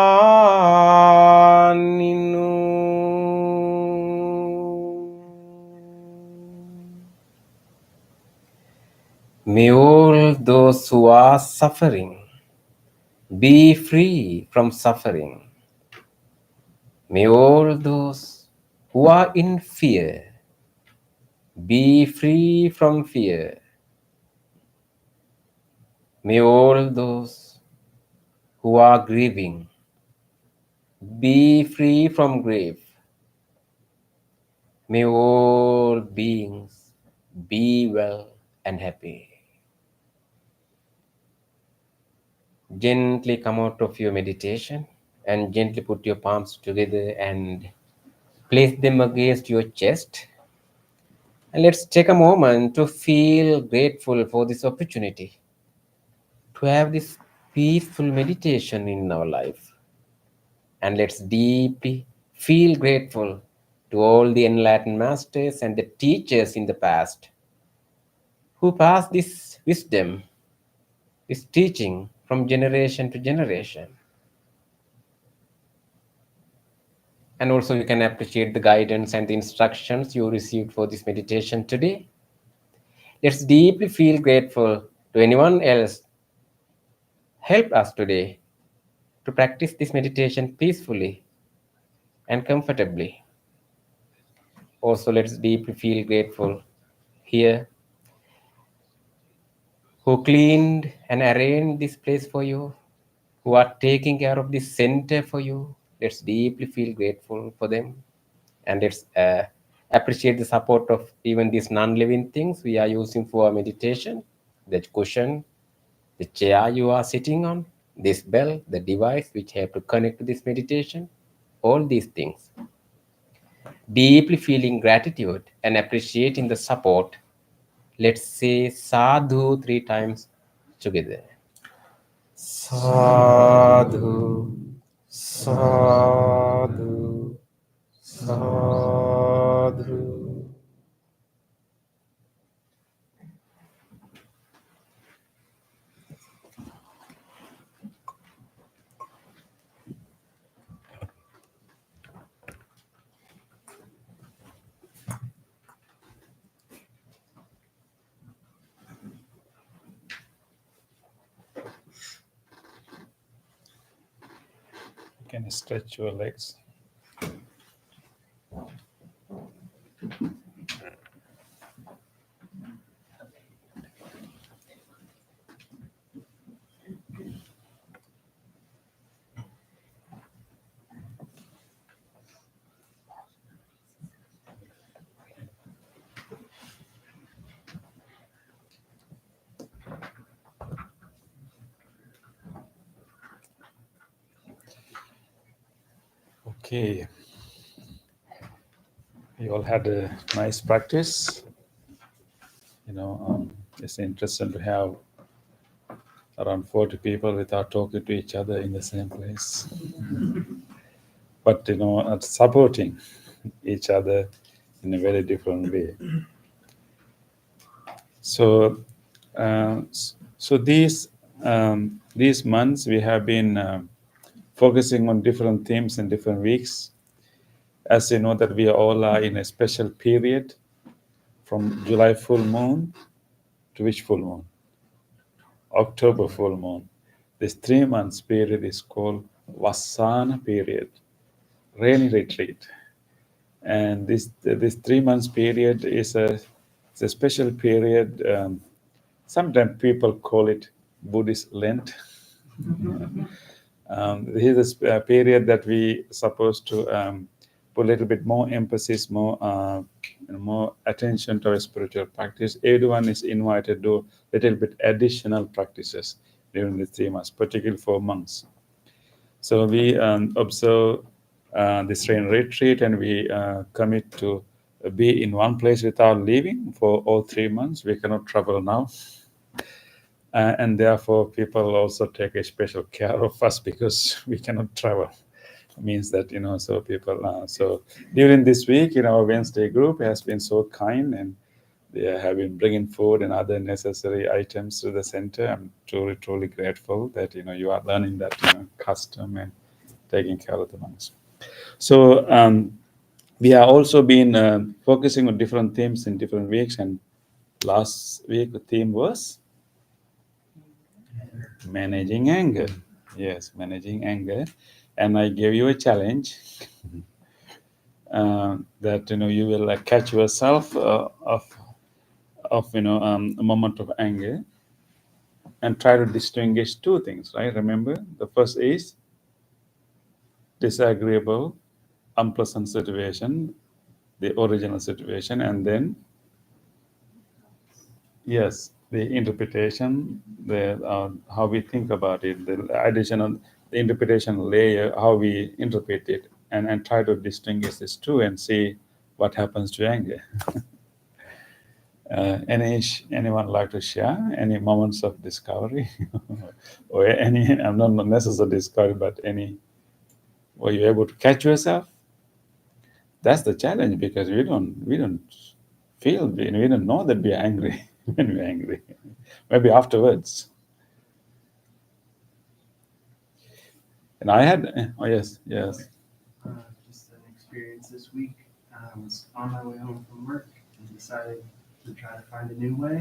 May all those who are suffering be free from suffering. May all those who are in fear be free from fear. May all those who are grieving be free from grief. May all beings be well and happy. Gently come out of your meditation and gently put your palms together and place them against your chest. And let's take a moment to feel grateful for this opportunity to have this peaceful meditation in our life. And let's deeply feel grateful to all the enlightened masters and the teachers in the past who passed this wisdom, this teaching from generation to generation. And also you can appreciate the guidance and the instructions you received for this meditation today. Let's deeply feel grateful to anyone else help us today to practice this meditation peacefully and comfortably. Also, let's deeply feel grateful here who cleaned and arranged this place for you, who are taking care of this center for you. Let's deeply feel grateful for them. And let's appreciate the support of even these non-living things we are using for our meditation, the cushion, the chair you are sitting on, this bell, the device which have to connect to this meditation, all these things. Deeply feeling gratitude and appreciating the support, let's say sadhu 3 times together. Sadhu, sadhu, sadhu. You can stretch your legs. Okay. You all had a nice practice. It's interesting to have around 40 people without talking to each other in the same place. But, supporting each other in a very different way. So these months we have been focusing on different themes in different weeks. As you know that we all are in a special period from July full moon to which full moon? October full moon. This 3 months period is called Vasana period, rainy retreat. And this 3 months period is a special period. Sometimes people call it Buddhist Lent. This is a period that we supposed to put a little bit more emphasis, more attention to our spiritual practice. Everyone is invited to do a little bit additional practices during the 3 months, particularly for monks. So we observe this rain retreat, and we commit to be in one place without leaving for all 3 months. We cannot travel now. And therefore, people also take a special care of us because we cannot travel. It means that, so people, so during this week, our Wednesday group has been so kind, and they have been bringing food and other necessary items to the center. I'm truly, truly grateful that, you are learning that custom and taking care of the monks. So we have also been focusing on different themes in different weeks, and last week the theme was Managing anger. Yes, managing anger. And I gave you a challenge that you will catch yourself of a moment of anger and try to distinguish two things. Right? Remember, the first is disagreeable, unpleasant situation, the original situation, and then yes, the interpretation, the how we think about it, the additional, the interpretation layer, how we interpret it, and try to distinguish these two and see what happens to anger. Anyone like to share any moments of discovery, or any? I'm not necessarily discovery, but any. Were you able to catch yourself? That's the challenge because we don't feel, we don't know that we're angry when we're angry. Maybe afterwards. And I had, oh yes, Just an experience this week. I was on my way home from work and decided to try to find a new way,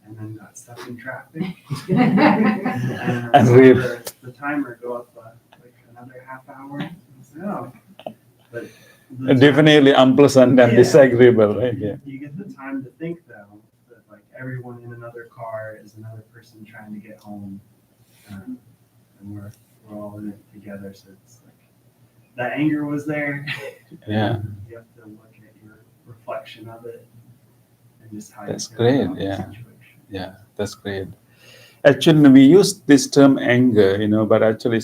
and then got stuck in traffic. And I And saw real- the timer go up like another half hour. I said, oh, but the Definitely unpleasant and Yeah. disagreeable, right? Yeah. You get the time to think though that like everyone in another car is another person trying to get home, and we're all in it together. So it's like that anger was there. Yeah. You have to look at your reflection of it and just how That's you feel great, about the yeah. situation. Yeah, that's great. Actually, we use this term anger, but actually,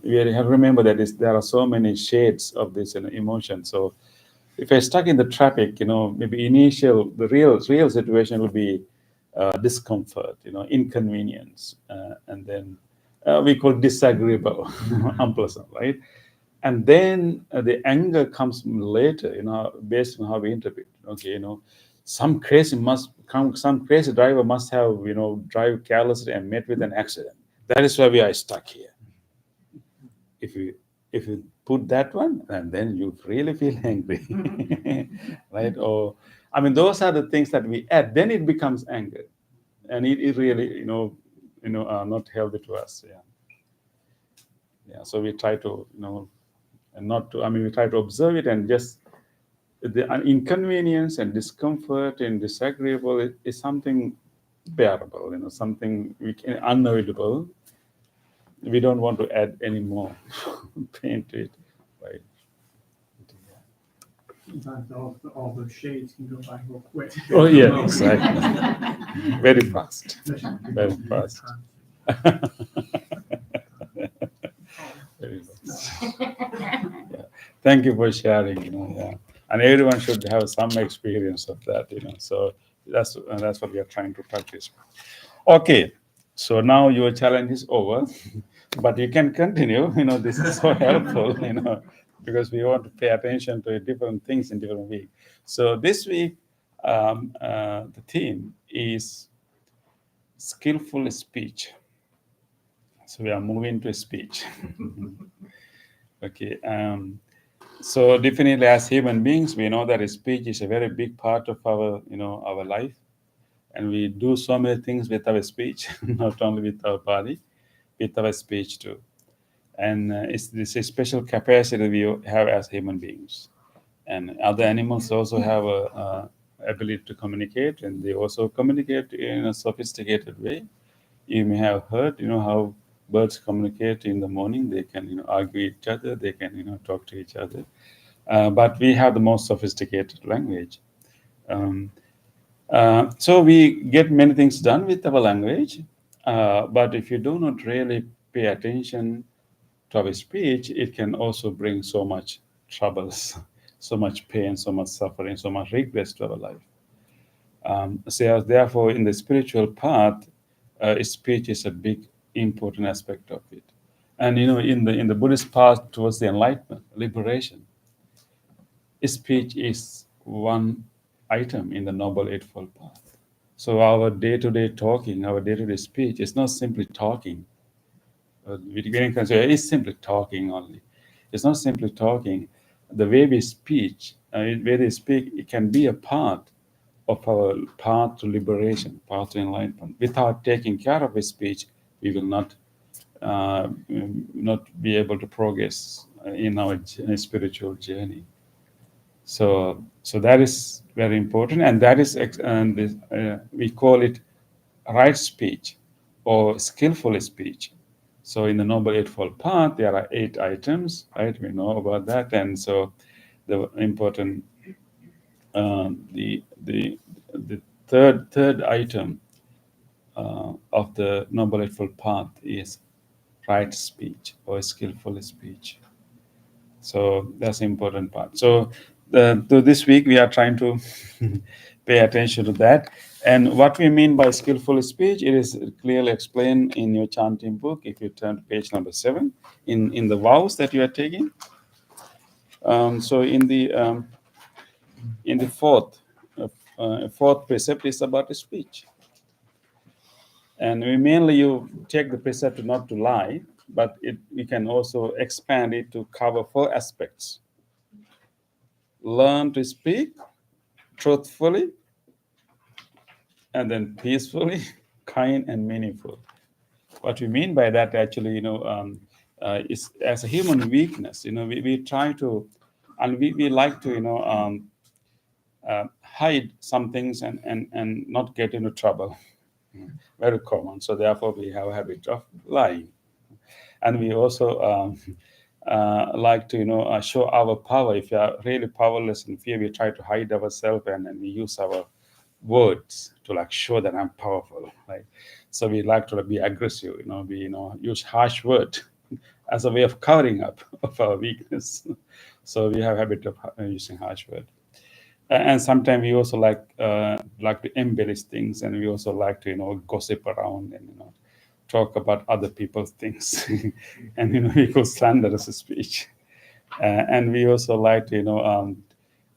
we have to remember that there are so many shades of this emotion. So, if I stuck in the traffic, maybe the real situation would be discomfort, inconvenience, and then we call disagreeable, unpleasant, right? And then the anger comes later, based on how we interpret. Okay, some crazy driver must have, drive carelessly and met with an accident. That is why we are stuck here. If you put that one, and then you really feel angry, right? Or I mean, those are the things that we add. Then it becomes anger, and it really, are not healthy to us. Yeah. Yeah. So we try to, and not to. I mean, we try to observe it and just the inconvenience and discomfort and disagreeable is something bearable, something unavoidable. We don't want to add any more pain to it, right? Sometimes all those shades can go by real quick. Oh yeah, exactly. Very fast. Very fast. Very fast. Yeah. Thank you for sharing. Yeah. And everyone should have some experience of that. So that's what we are trying to practice. Okay. So now your challenge is over, but you can continue. This is so helpful. Because we want to pay attention to different things in different weeks. So this week, the theme is skillful speech. So we are moving to speech. Okay. So definitely, as human beings, we know that speech is a very big part of our life, and we do so many things with our speech, not only with our body, with our speech too. And it's a special capacity we have as human beings. And other animals also have a ability to communicate, and they also communicate in a sophisticated way. You may have heard, how birds communicate in the morning. They can, argue each other. They can, talk to each other. But we have the most sophisticated language. So we get many things done with our language. But if you do not really pay attention to our speech, it can also bring so much troubles, so much pain, so much suffering, so much regrets to our life. So therefore, in the spiritual path, speech is a big, important aspect of it. And in the Buddhist path towards the enlightenment, liberation, speech is one item in the Noble Eightfold Path. So our day-to-day talking, our day-to-day speech is not simply talking. It's simply talking only. It's not simply talking. The way we speak, it can be a part of our path to liberation, path to enlightenment. Without taking care of his speech, we will not be able to progress in our spiritual journey. So that is very important, and that is we call it right speech or skillful speech. So in the Noble Eightfold Path, there are 8 items, right? We know about that, and so the important the third item of the Noble Eightfold Path is right speech or skillful speech. So that's the important part. So this week we are trying to pay attention to that. And what we mean by skillful speech, it is clearly explained in your chanting book. If you turn to page number 7, in the vows that you are taking. So in the fourth precept is about the speech. And you take the precept not to lie, but we can also expand it to cover 4 aspects. Learn to speak truthfully, and then peacefully, kind and meaningful. What we mean by that actually, is as a human weakness. We try to, and we like to, hide some things and not get into trouble. Very common. So therefore, we have a habit of lying, and we also like to show our power. If you are really powerless in fear, we try to hide ourselves, and we use our words to show that I'm powerful, right? So we like to be aggressive, we use harsh words as a way of covering up of our weakness. So we have a habit of using harsh words. And sometimes we also like to embellish things, and we also like to gossip around and talk about other people's things, and we call slanderous speech. And we also like to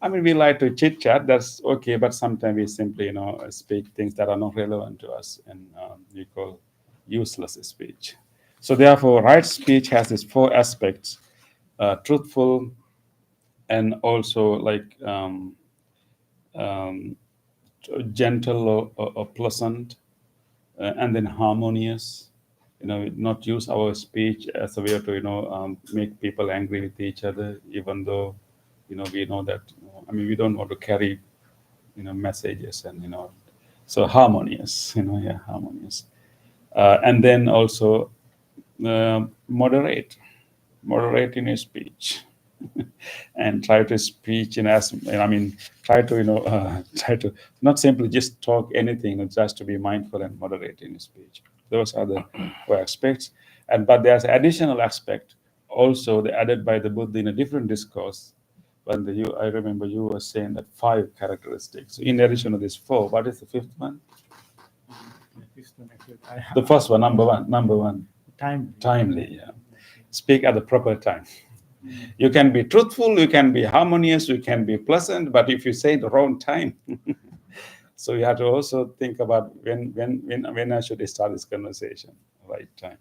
we like to chit chat. That's okay, but sometimes we simply speak things that are not relevant to us, and we call useless speech. So therefore, right speech has these 4 aspects: truthful, and also gentle or pleasant, and then harmonious. Not use our speech as a way to make people angry with each other, even though we know that we don't want to carry messages, and so harmonious. Harmonious, and then also moderate in your speech. And try to speak try to not simply just talk anything, just to be mindful and moderate in speech. Those are the 4 aspects. But there's additional aspect also added by the Buddha in a different discourse. When I remember you were saying that 5 characteristics in addition to this 4. What is the 5th one? The first one, number one. Timely. Yeah. Speak at the proper time. You can be truthful, you can be harmonious, you can be pleasant, but if you say the wrong time, so you have to also think about when I should start this conversation, right time.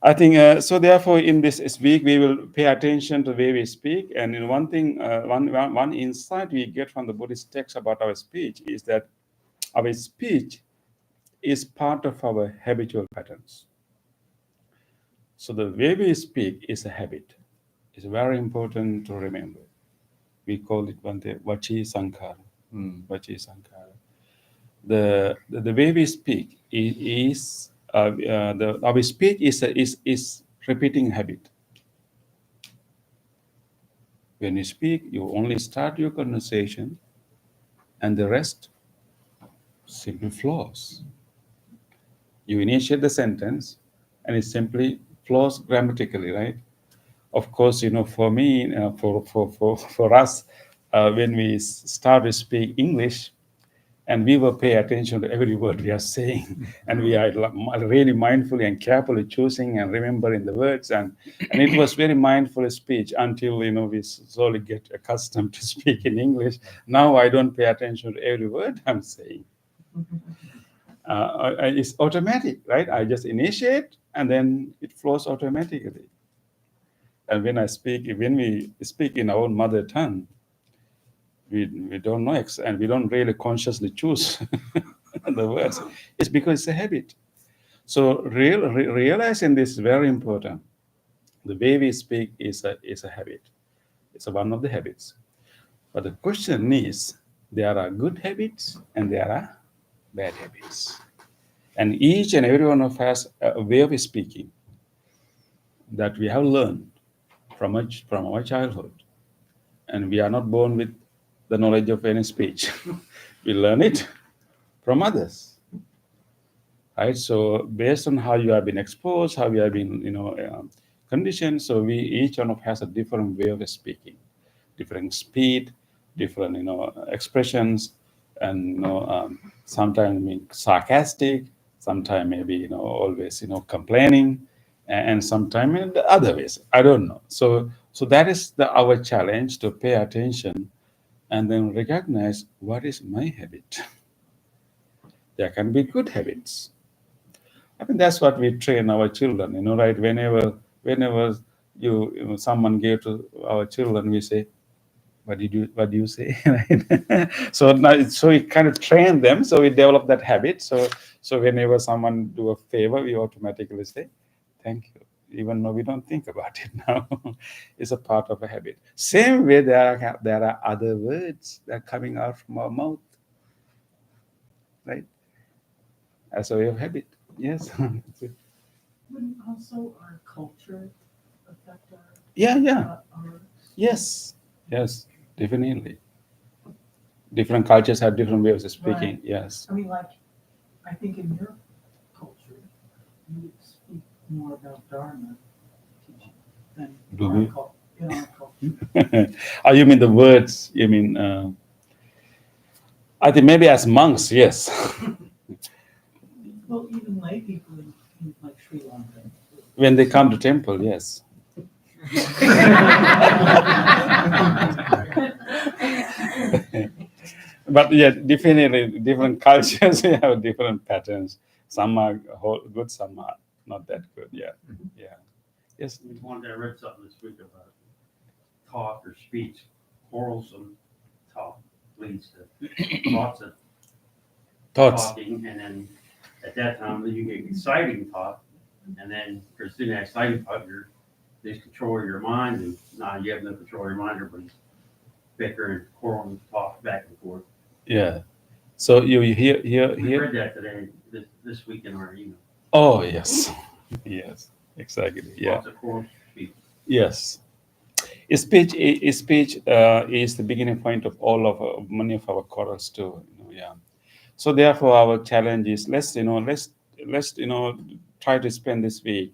I think so. Therefore, in this week, we will pay attention to the way we speak. And in one thing, one insight we get from the Buddhist text about our speech is that our speech is part of our habitual patterns. So the way we speak is a habit. It's very important to remember. We call it Vachi Sankhara. Vachi Sankhara. The way we speak is our speech is repeating habit. When you speak, you only start your conversation, and the rest simply flows. You initiate the sentence, and it simply flows grammatically, right? Of course, for me, for us, when we start to speak English, and we will pay attention to every word we are saying, and we are really mindfully and carefully choosing and remembering the words, and it was very mindful speech until we slowly get accustomed to speak in English. Now I don't pay attention to every word I'm saying. It's automatic, right? I just initiate, and then it flows automatically. And when we speak in our own mother tongue, we don't know, and we don't really consciously choose the words. It's because it's a habit. So realizing this is very important. The way we speak is a habit. It's one of the habits. But the question is, there are good habits and there are bad habits. And each and every one of us a way of speaking that we have learned from our childhood. And we are not born with the knowledge of any speech. We learn it from others. Right? So based on how you have been exposed, how you have been, conditioned, so we each one of us has a different way of speaking, different speed, different, expressions, and sometimes sarcastic, sometimes maybe always complaining, and sometimes in the other ways. I don't know. So that is our challenge, to pay attention and then recognize what is my habit. There can be good habits. I mean, that's what we train our children, right? Whenever someone gave to our children, we say, what do you say? Right? So we kind of train them, so we develop that habit. So whenever someone do a favor, we automatically say, thank you, even though we don't think about it now. It's a part of a habit. Same way, there are other words that are coming out from our mouth, right? As a way of habit. Yes. Wouldn't also our culture affect our? Yeah. Our Yes, definitely. Different cultures have different ways of speaking. Right. Yes. I mean, like, I think in your culture, you speak more about Dharma teaching than Do our we? in our culture. Oh, you mean the words? You mean? I think maybe as monks, yes. Well, even lay people in like Sri Lanka. When they come to temple, yes. But yeah, definitely different cultures have different patterns. Some are good, some are not that good. Yeah. Yes. I read something this week about talk or speech. Quarrelsome talk leads to lots of Thoughts. talking, and then at that time, then you get exciting talk, and then because in that exciting talk, you're just control your mind, and now you have no control of your mind. Everybody's bickering, quarreling, talk back and forth. Yeah. So you hear. We read that today, this week in our email. Oh yes. Yes. Exactly. Yeah. Lots of quarrelsome speech. Yes. Speech is the beginning point of many of our quarrels too. Yeah. So therefore, our challenge is let's try to spend this week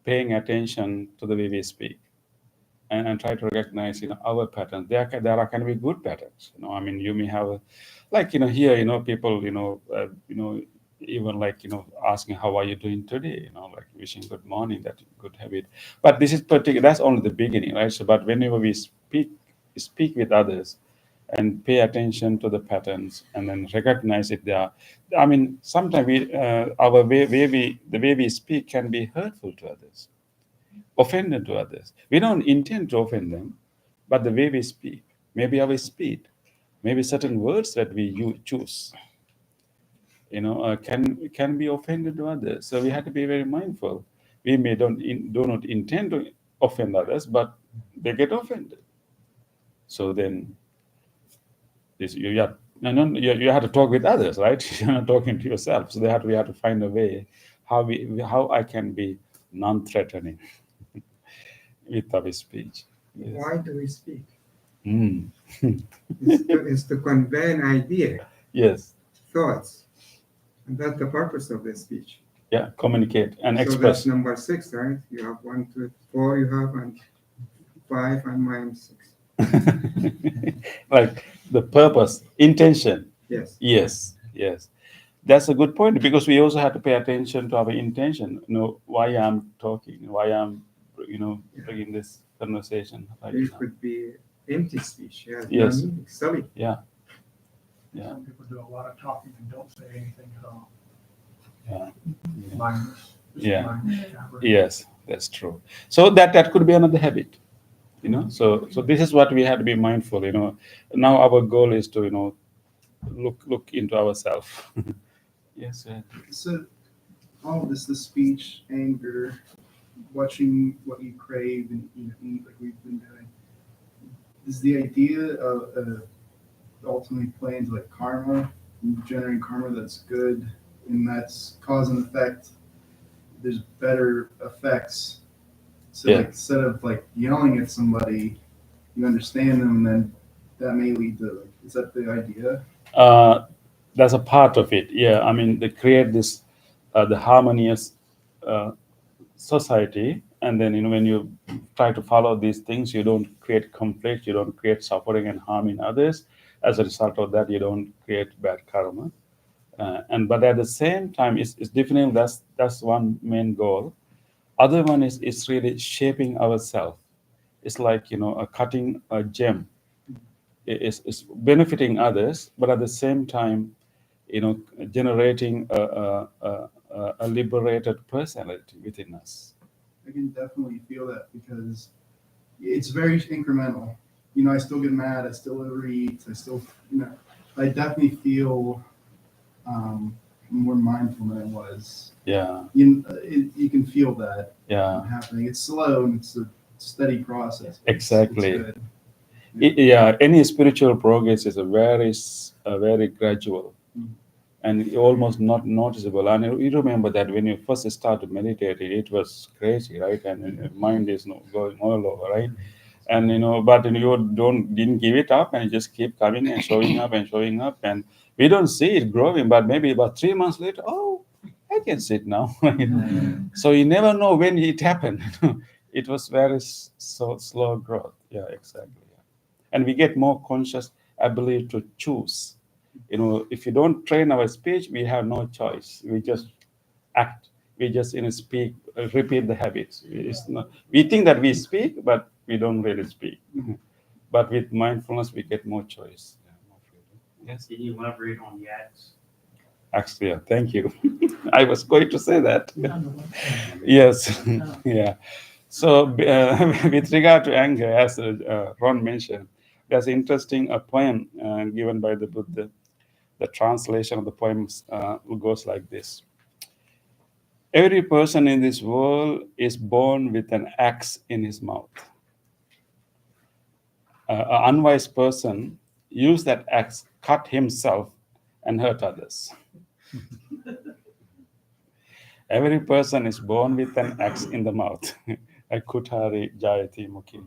paying attention to the way we speak, and try to recognize our patterns. There can be good patterns. I mean, you may have here people even asking how are you doing today, like wishing good morning, that good habit. But this is that's only the beginning, right? So but whenever we speak with others and pay attention to the patterns and then recognize it there, I mean, sometimes the way we speak can be hurtful to others, offended to others. We don't intend to offend them, but the way we speak, maybe our speed, maybe certain words that we choose, can be offended to others. So we have to be very mindful. We may do not intend to offend others, but they get offended. So then, you have to talk with others, right? You're not talking to yourself. So we have to find a way how I can be non-threatening with our speech. Yes. Why do we speak? Mm. It's to convey an idea, Yes. thoughts, and that's the purpose of the speech. Yeah, communicate and So express. that's number 6, right? You have 1, 2, 4. You have and 5 and mine 6. Like the purpose, intention. Yes. Yes. That's a good point, because we also have to pay attention to our intention. Why I'm talking, why I'm, bringing this conversation. It could be empty speech. Yeah. Yes. Silly. Yeah. Some people do a lot of talking and don't say anything at all. Yeah. Mindless. Just Yeah. mindless jabber. Yes, that's true. So that could be another habit. You know, so this is what we have to be mindful. You know, now our goal is to, you know, look into ourselves. Yes, sir. So all of this, the speech, anger, watching what you crave and eat like we've been doing, is the idea of ultimately playing into like karma, and generating karma that's good, and that's cause and effect. There's better effects. So Yeah. like instead of like yelling at somebody, you understand them, and then that may lead to like, is that the idea? That's a part of it. Yeah, I mean, they create this the harmonious society, and then, you know, when you try to follow these things, you don't create conflict, you don't create suffering and harm in others. As a result of that, you don't create bad karma. And but at the same time, it's definitely that's one main goal. Other one is really shaping ourselves. It's like, you know, a cutting a gem. Is benefiting others, but at the same time, you know, generating a liberated personality within us. I can definitely feel that because it's very incremental. You know, I still get mad. I still overeat. I still, you know, I definitely feel more mindful than I was. Yeah, You can feel that yeah, happening. It's slow and it's a steady process. but exactly. It's good. Yeah, any spiritual progress is a very gradual and almost not noticeable. And you remember that when you first started meditating, it was crazy, right? And your mind is going all over, right? And, you know, but you didn't give it up, and you just keep coming and showing up and showing up, and we don't see it growing. But maybe about 3 months later, oh, I can sit now. So you never know when it happened. It was very so slow growth. Yeah, exactly. Yeah. And we get more conscious ability to choose. You know, if you don't train our speech, we have no choice. We just act. We just, you know, speak, repeat the habits. We think that we speak, but we don't really speak. But with mindfulness, we get more choice. Yeah, more freedom. Yes. Can you elaborate on the acts? Actually, yeah, thank you. I was going to say that. On the left. Yes. Yeah. So, with regard to anger, as Ron mentioned, there's interesting a poem given by the Buddha. The translation of the poem goes like this: every person in this world is born with an axe in his mouth. An unwise person used that axe, cut himself, and hurt others. Every person is born with an axe in the mouth. Akutari jayati mukhi.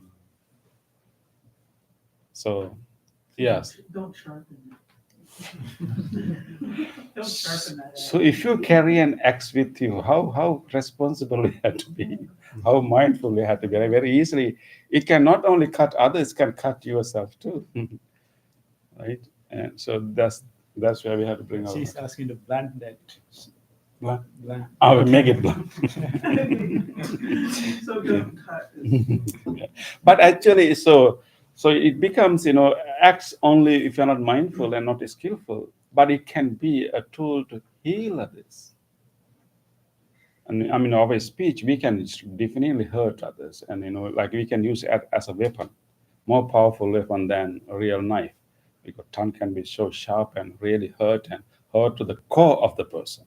So, yes. Don't sharpen it. Don't sharpen that. So if you carry an axe with you, how responsible you have to be, how mindful you have to be. Very easily, it can not only cut others, can cut yourself too, right? And so that's where we have to bring our. She's asking to blunt that. Blunt. Blunt. I will make it blunt. So don't cut. Yeah. But actually, so it becomes, you know, acts only if you're not mindful and not skillful. But it can be a tool to heal others. And I mean, our speech, we can definitely hurt others, and, you know, like we can use it as a weapon, more powerful weapon than a real knife, because tongue can be so sharp and really hurt to the core of the person.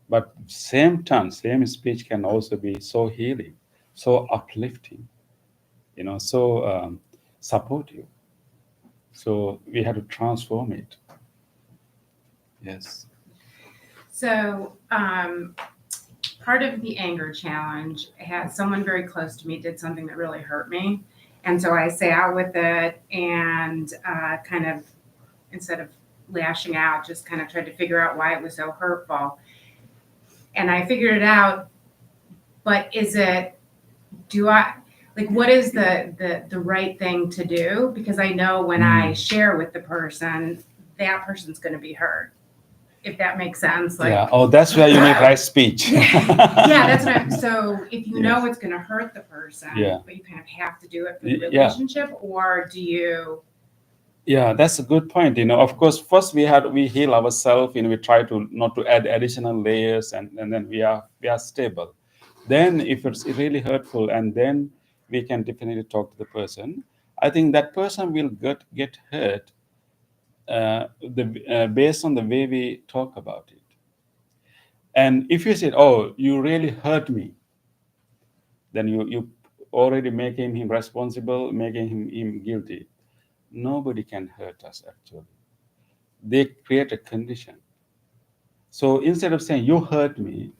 But same tongue, same speech can also be so healing, so uplifting, you know, so supportive. So we have to transform it. Yes. So, part of the anger challenge had someone very close to me did something that really hurt me. And so I sat out with it and kind of, instead of lashing out, just kind of tried to figure out why it was so hurtful. And I figured it out, but what is the right thing to do? Because I know when I share with the person, that person's going to be hurt. If that makes sense. Like, Yeah. Oh, that's where you need right speech. yeah, that's what I'm, so if you know it's going to hurt the person, Yeah. but you kind of have to do it for the Yeah. relationship, or do you? Yeah, that's a good point. You know, of course, first we heal ourselves. You know, we try to not to add additional layers, and then we are stable. Then, if it's really hurtful, and then we can definitely talk to the person. I think that person will get hurt based on the way we talk about it. And if you said, "Oh, you really hurt me," then you already making him responsible, making him guilty. Nobody can hurt us actually. They create a condition. So instead of saying "you hurt me,"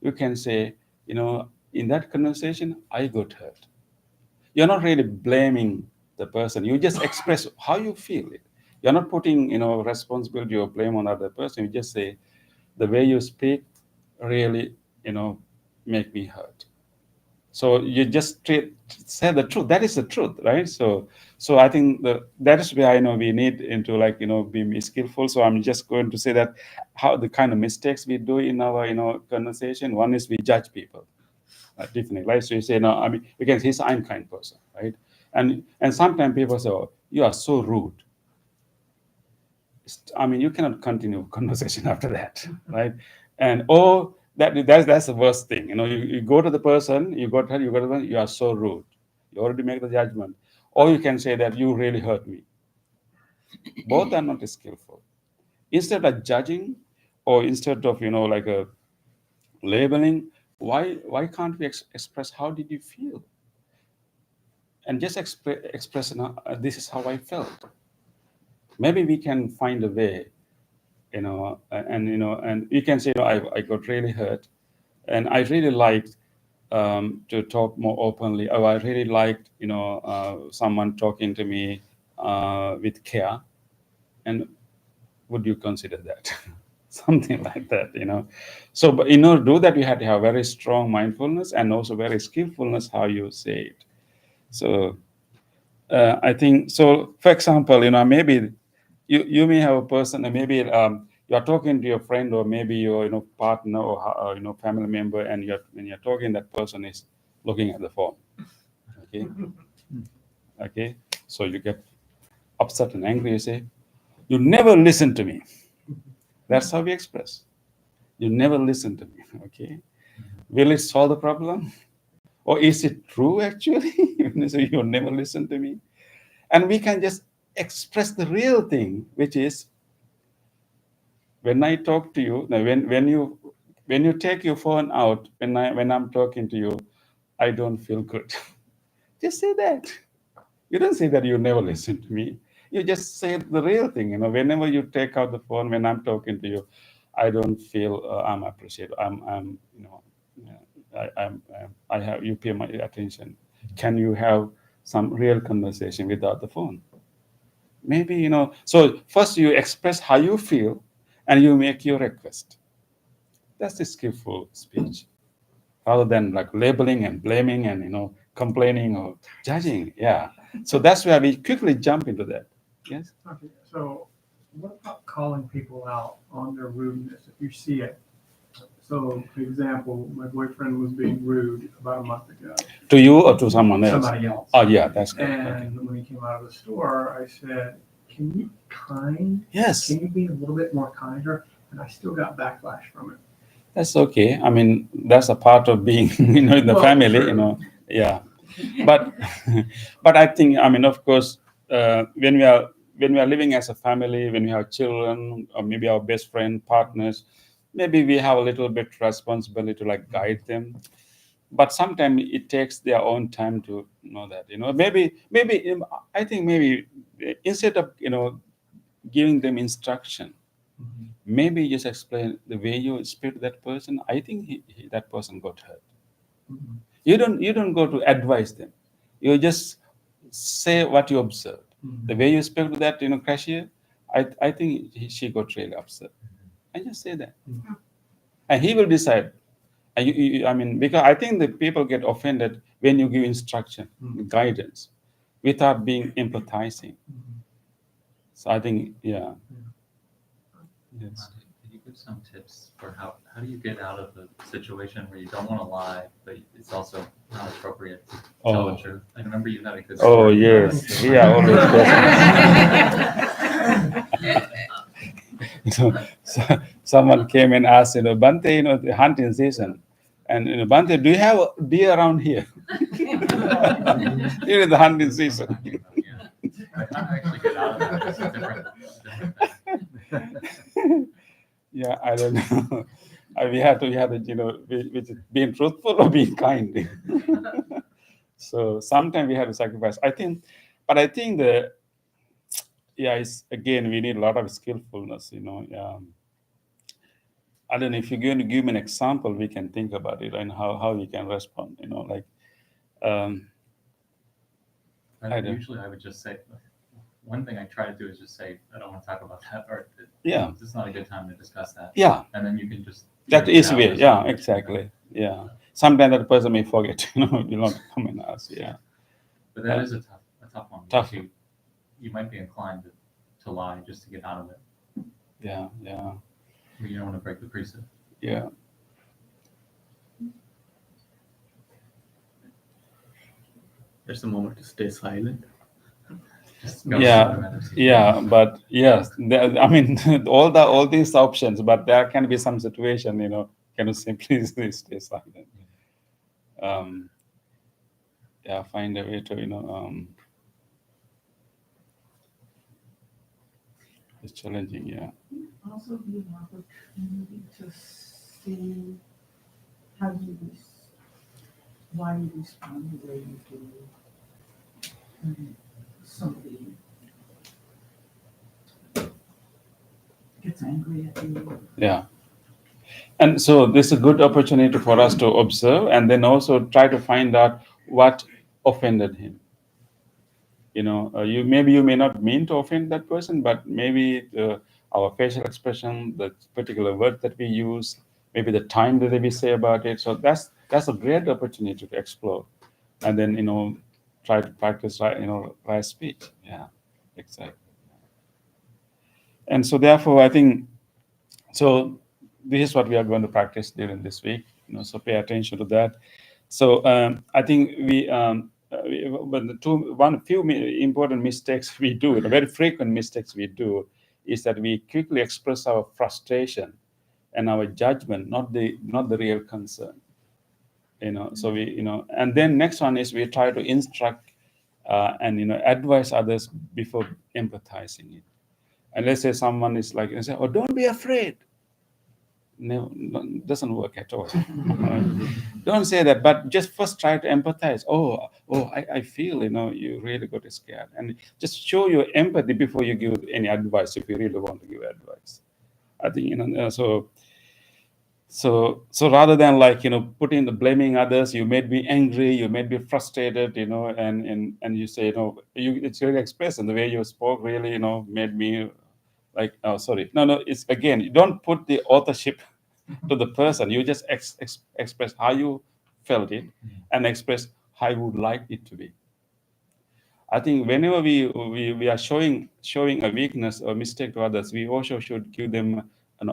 you can say, in that conversation, I got hurt. You're not really blaming the person. You just express how you feel it. You're not putting, responsibility or blame on other person. You just say, the way you speak really, make me hurt. So you just say the truth. That is the truth, right? So I think that is where I know we need into be skillful. So I'm just going to say that how the kind of mistakes we do in our conversation. One is we judge people. Definitely, right? So you say, no, I mean, because he's an unkind person, right? And sometimes people say, "Oh, you are so rude." I mean, you cannot continue conversation after that, right? And that's the worst thing. You go to the person, you are so rude. You already make the judgment. Or you can say that you really hurt me. Both are not skillful. Instead of judging, or instead of labeling, why can't we express how did you feel? And just express this is how I felt. Maybe we can find a way, and you can say, I got really hurt, and I really liked to talk more openly. Oh, I really liked, someone talking to me with care. And would you consider that? Something like that, So, but in order to do that, you have to have very strong mindfulness and also very skillfulness how you say it. So I think so. For example, maybe you may have a person, and maybe you are talking to your friend or maybe your partner or family member, and when you're talking, that person is looking at the phone. Okay. So you get upset and angry. You say, "You never listen to me." That's how we express. You never listen to me. Okay. Will it solve the problem? Or is it true actually? So you never listen to me. And we can just express the real thing, which is when I talk to you, when you take your phone out, when I'm talking to you, I don't feel good. Just say that. You don't say that you never listen to me. You just say the real thing. Whenever you take out the phone, when I'm talking to you, I don't feel I'm appreciated. I have you pay my attention. Can you have some real conversation without the phone? Maybe So first you express how you feel, and you make your request. That's a skillful speech, rather than labeling and blaming and complaining or judging. Yeah. So that's where we quickly jump into that. Yes. Okay, so what about calling people out on their rudeness if you see it? So, for example, my boyfriend was being rude about a month ago. To you or to someone else? Somebody else. Oh, yeah, that's good. And when he came out of the store, I said, "Can you be kind? Yes. Can you be a little bit more kinder?" And I still got backlash from it. That's okay. I mean, that's a part of being, in the family, true. Yeah. But I think, of course, when we are living as a family, when we have children, or maybe our best friend, partners, maybe we have a little bit responsibility to guide them. But sometimes it takes their own time to know that. Maybe I think maybe instead of giving them instruction, maybe just explain the way you speak to that person. I think that person got hurt. You don't go to advise them. You just say what you observed. The way you speak to that cashier, I think she got really upset. I just say that, and he will decide. Because I think the people get offended when you give instruction, guidance, without being empathizing. So I think, yeah. Yes. Can you give some tips for how do you get out of a situation where you don't want to lie, but it's also not appropriate to tell the truth? I remember you had a good story. Oh, yes. We are always so someone came and asked, Bante, the hunting season. And Bante, do you have deer around here? During the hunting season. Yeah. I can't actually get out of that. It's a different thing. Yeah, I don't know. We have to, which is being truthful or being kind. So sometimes we have to sacrifice. I think it's again, we need a lot of skillfulness, I don't know if you're going to give me an example, we can think about it and how we can respond, Usually I would just say, one thing I try to do is just say, I don't want to talk about that, or Yeah. it's not a good time to discuss that. Yeah. And then you can just. That is way, yeah, exactly. Yeah. Sometimes that person may forget, you don't come and ask, yeah. But that is a tough one. Tough. because You might be inclined to lie just to get out of it. Yeah. But you don't want to break the precept. Yeah. There's a moment to stay silent. Just go Yeah, with it. yeah, but yes, I mean, all these options, but there can be some situation, can you simply stay silent? Find a way to, it's challenging, yeah. Also be an opportunity to see how why you respond the way you do. And somebody gets angry at you. Yeah. And so this is a good opportunity for us to observe and then also try to find out what offended him. You may not mean to offend that person, but maybe our facial expression, the particular word that we use, maybe the time that we say about it. So that's a great opportunity to explore, and then try to practice right speech. Yeah, exactly. And so therefore, I think so. This is what we are going to practice during this week. So pay attention to that. So I think few important mistakes we do, very frequent mistakes we do, is that we quickly express our frustration and our judgment, not the real concern. So and then next one is we try to instruct and advise others before empathizing it. And let's say someone is like, "Oh, don't be afraid." No, doesn't work at all. Don't say that, but just first try to empathize. I feel you really got scared, and just show your empathy before you give any advice if you really want to give advice. I think so rather than putting the blaming others, you made me angry, you made me frustrated, and you say it's really expressed, and the way you spoke really made me like, oh, sorry. No, it's again, you don't put the authorship to the person. You just express how you felt it and express how you would like it to be. I think whenever we are showing a weakness or mistake to others, we also should give them an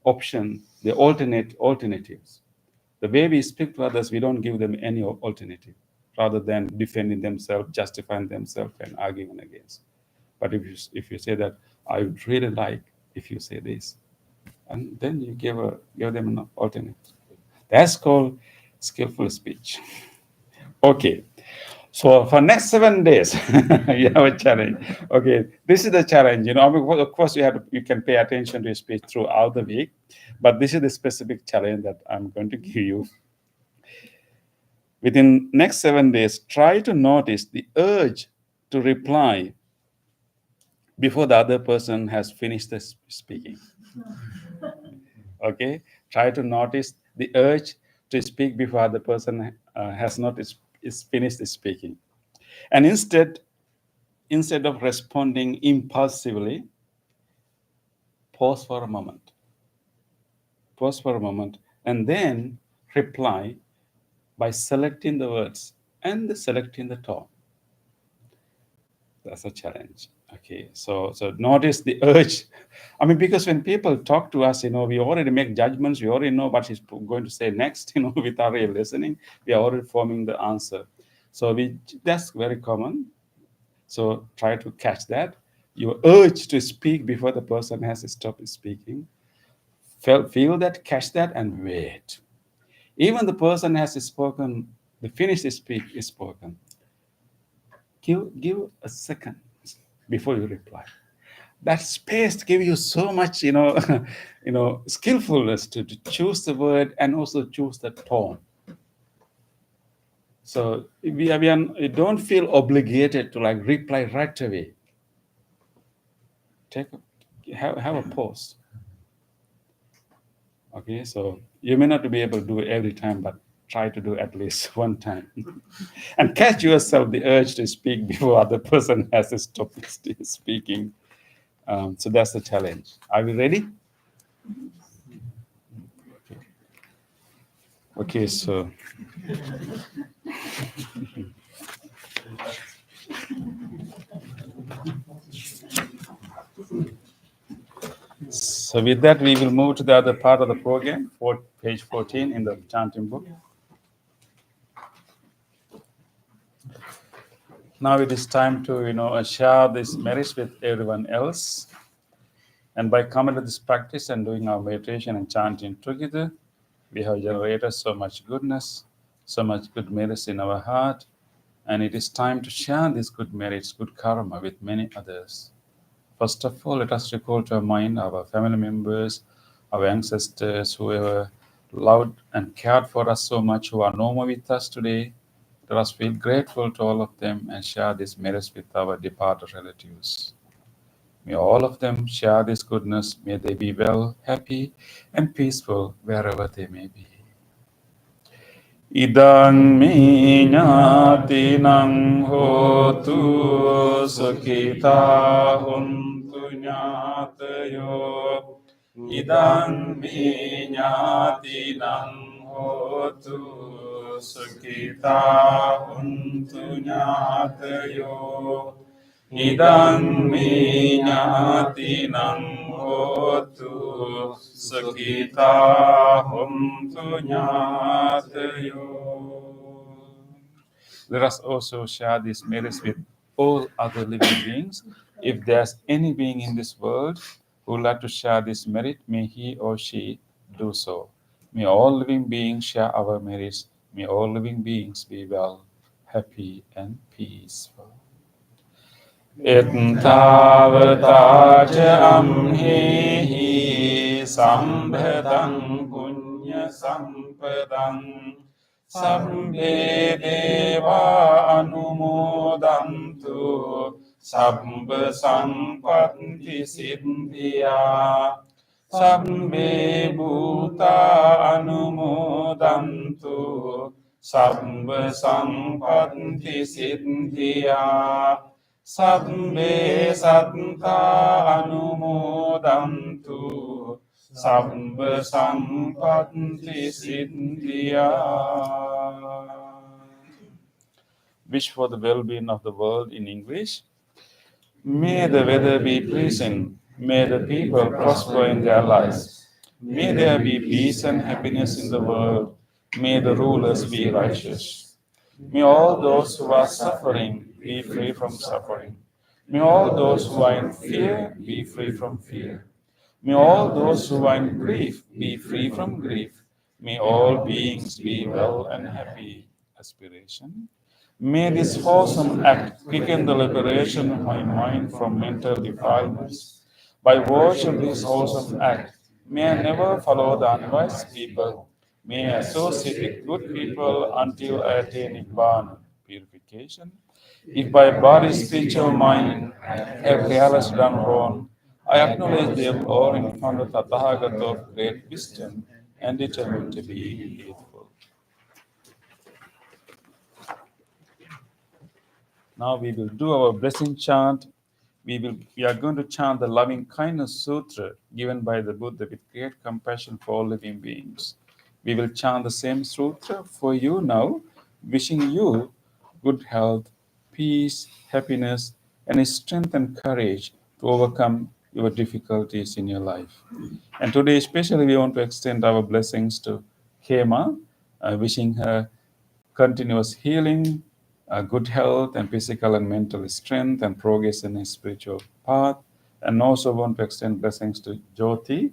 option, the alternatives. The way we speak to others, we don't give them any alternative, rather than defending themselves, justifying themselves, and arguing against. But if you say that, I would really like if you say this, and then you give them an alternative. That's called skillful speech. Okay, so for next 7 days, you have a challenge. Okay, this is the challenge. Of course, you can pay attention to your speech throughout the week, but this is the specific challenge that I'm going to give you. Within next 7 days, try to notice the urge to reply before the other person has finished the speaking. Okay, try to notice the urge to speak before the person has not finished speaking, and instead of responding impulsively, pause for a moment, and then reply by selecting the words and selecting the tone. That's a challenge. Okay, so notice the urge. I mean, because when people talk to us, we already make judgments. We already know what he's going to say next. Without really listening, we are already forming the answer. So that's very common. So try to catch that. Your urge to speak before the person has stopped speaking. Feel that, catch that, and wait. Even the person has spoken the finish is spoken, give a second before you reply. That space gives you so much, skillfulness to choose the word and also choose the tone. So you don't feel obligated to like reply right away. Have a pause. Okay, so you may not be able to do it every time, but try to do at least one time. And catch yourself the urge to speak before other person has to stop speaking. So that's the challenge. Are we ready? Okay, so with that, we will move to the other part of the program, page 14 in the chanting book. Now it is time to share this merits with everyone else. And by coming to this practice and doing our meditation and chanting together, we have generated so much goodness, so much good merits in our heart. And it is time to share these good merits, good karma with many others. First of all, let us recall to our mind our family members, our ancestors, whoever loved and cared for us so much, who are no more with us today. Let us feel grateful to all of them and share these merits with our departed relatives. May all of them share this goodness. May they be well, happy, and peaceful wherever they may be. Idang me ñātinang hotu sukhita huntu ñātayo. Idang me ñātinang hotu sukhita huntu ñātayo. Idang me ñātinang hotu sukhita huntu ñātayo. Let us also share these merits with all other living beings. If there's any being in this world who would like to share this merit, may he or she do so. May all living beings share our merits. May all living beings be well, happy, and peaceful. Ettavata ca amhehi sambhadang punya sampadang sabbe deva anumodantu sabba sampatti siddhya sabbe bhuta anumodantu sabba sampatti siddhya sabbe satta anumodantu sabba sampatti siddhya. Wish for the well-being of the world in English. May the weather be pleasant. May the people prosper in their lives. May there be peace and happiness in the world. May the rulers be righteous. May all those who are suffering be free from suffering. May all those who are in fear be free from fear. May all those who are in grief be free from grief. May all beings be well and happy. Aspiration. May this wholesome act quicken the liberation of my mind from mental defilements. By virtue of this wholesome act, may I never follow the unwise people. May I associate with good people until I attain Nibbana, purification. If by body, speech, or mind I have carelessly done wrong, I acknowledge them all in front of the Tathagata of great wisdom and determined to be faithful. Now we will do our blessing chant. We are going to chant the Loving Kindness Sutra given by the Buddha with great compassion for all living beings. We will chant the same sutra for you now, wishing you good health, peace, happiness, and strength and courage to overcome your difficulties in your life. And today especially we want to extend our blessings to Hema, wishing her continuous healing, good health, and physical and mental strength and progress in his spiritual path. And also want to extend blessings to Jyoti,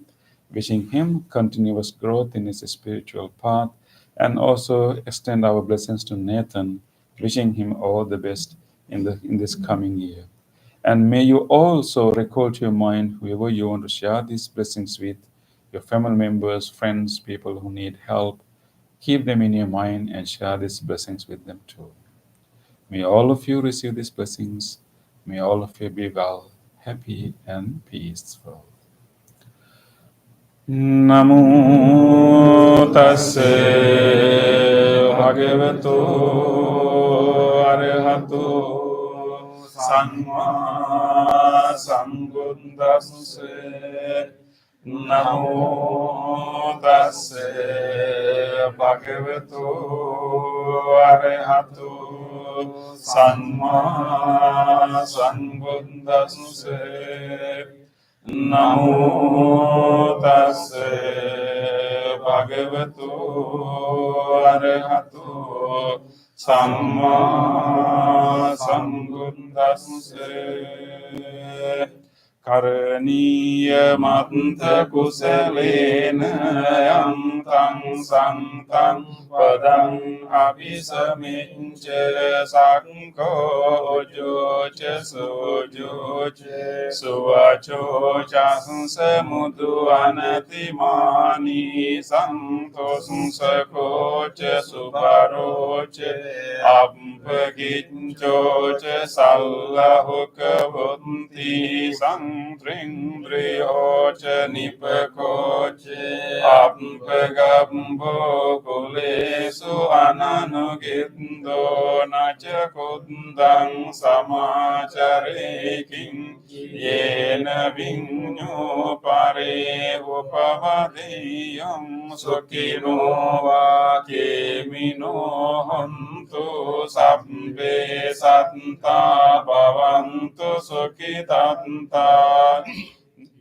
wishing him continuous growth in his spiritual path And also extend our blessings to Nathan, wishing him all the best in this coming year. And may you also recall to your mind whoever you want to share these blessings with, your family members, friends, people who need help. Keep them in your mind and share these blessings with them too. May all of you receive these blessings. May all of you be well, happy, and peaceful. Namo tassa bhagavato arahato samma sambuddhassa. Namo tassa bhagavato arahato samma sambuddhassa. Namo tassa bhagavato arahato samma sambuddhassa. Karaniya manta kusalena yantang santang padang abhisamicca sankho jocha sojocha suvacho chasansamudu anatimani santosansakocha subarocha ampaginchocha sallahukavunti Sangtrindriyocha nipakocha ampagambo kulesu ananugindo nacha kundang samachareking yena vinyo pare upavadiyam sukino vakemino hantu sabbe santa bhavantu sukhitanta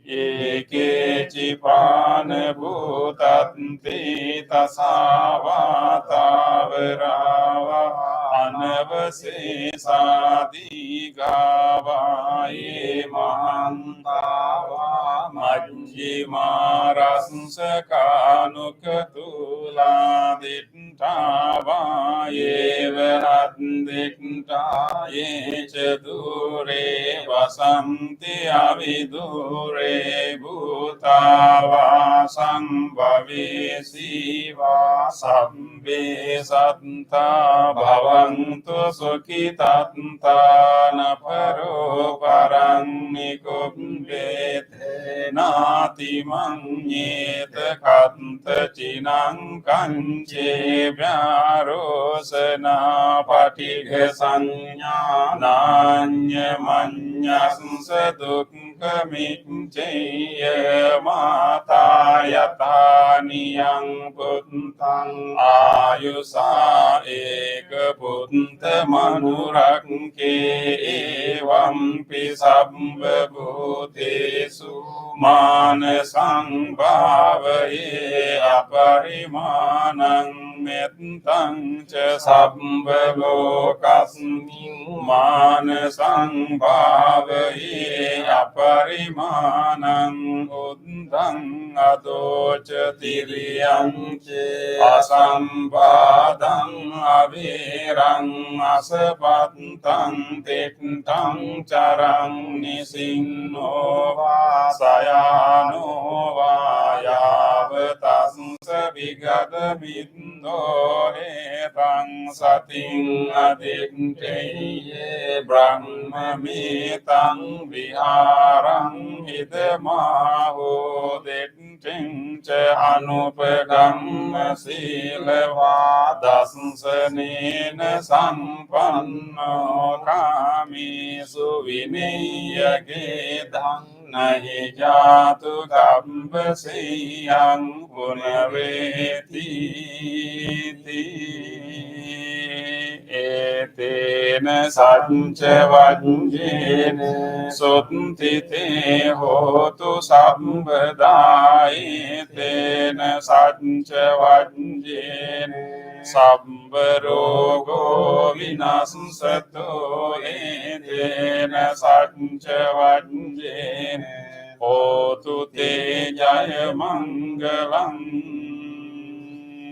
eke cipana bhutanti tasavata virawa anavasesadi gavaye mahantava majjima ransakanuktula dittava yevaradditta ye chadure vasanti avidure bhutava sambhavesi va sabbe satta bhavantu sukhitanta naparo parannikumbete nati manyeta kanta cinang kanche vyarosana patigha sanya nanya manyasya dukkhamicceya mata yataniyang puntang ayusa eka punta manurakke evam pisabba bhutesu manasang bhavaye aparimanang mettang ca sabba lokasmin manasang bhavaye aparimanang uddhang adoca tiriyang asambadang avirang asapantang tittang carang nisinno vasayano vayavatang sabigadabindo etang sating aditteye brahmamitang viharang idamaho ditting ca anupagamma silava dasanena sampanno kamisu viniyagedhang nahi jatu kampasiyang punaveti etena sanca vajjena suttite hotu sambada etena sanca vajjena sabbarogo vinassato etena sanca vajjena hotu te jaya mangalang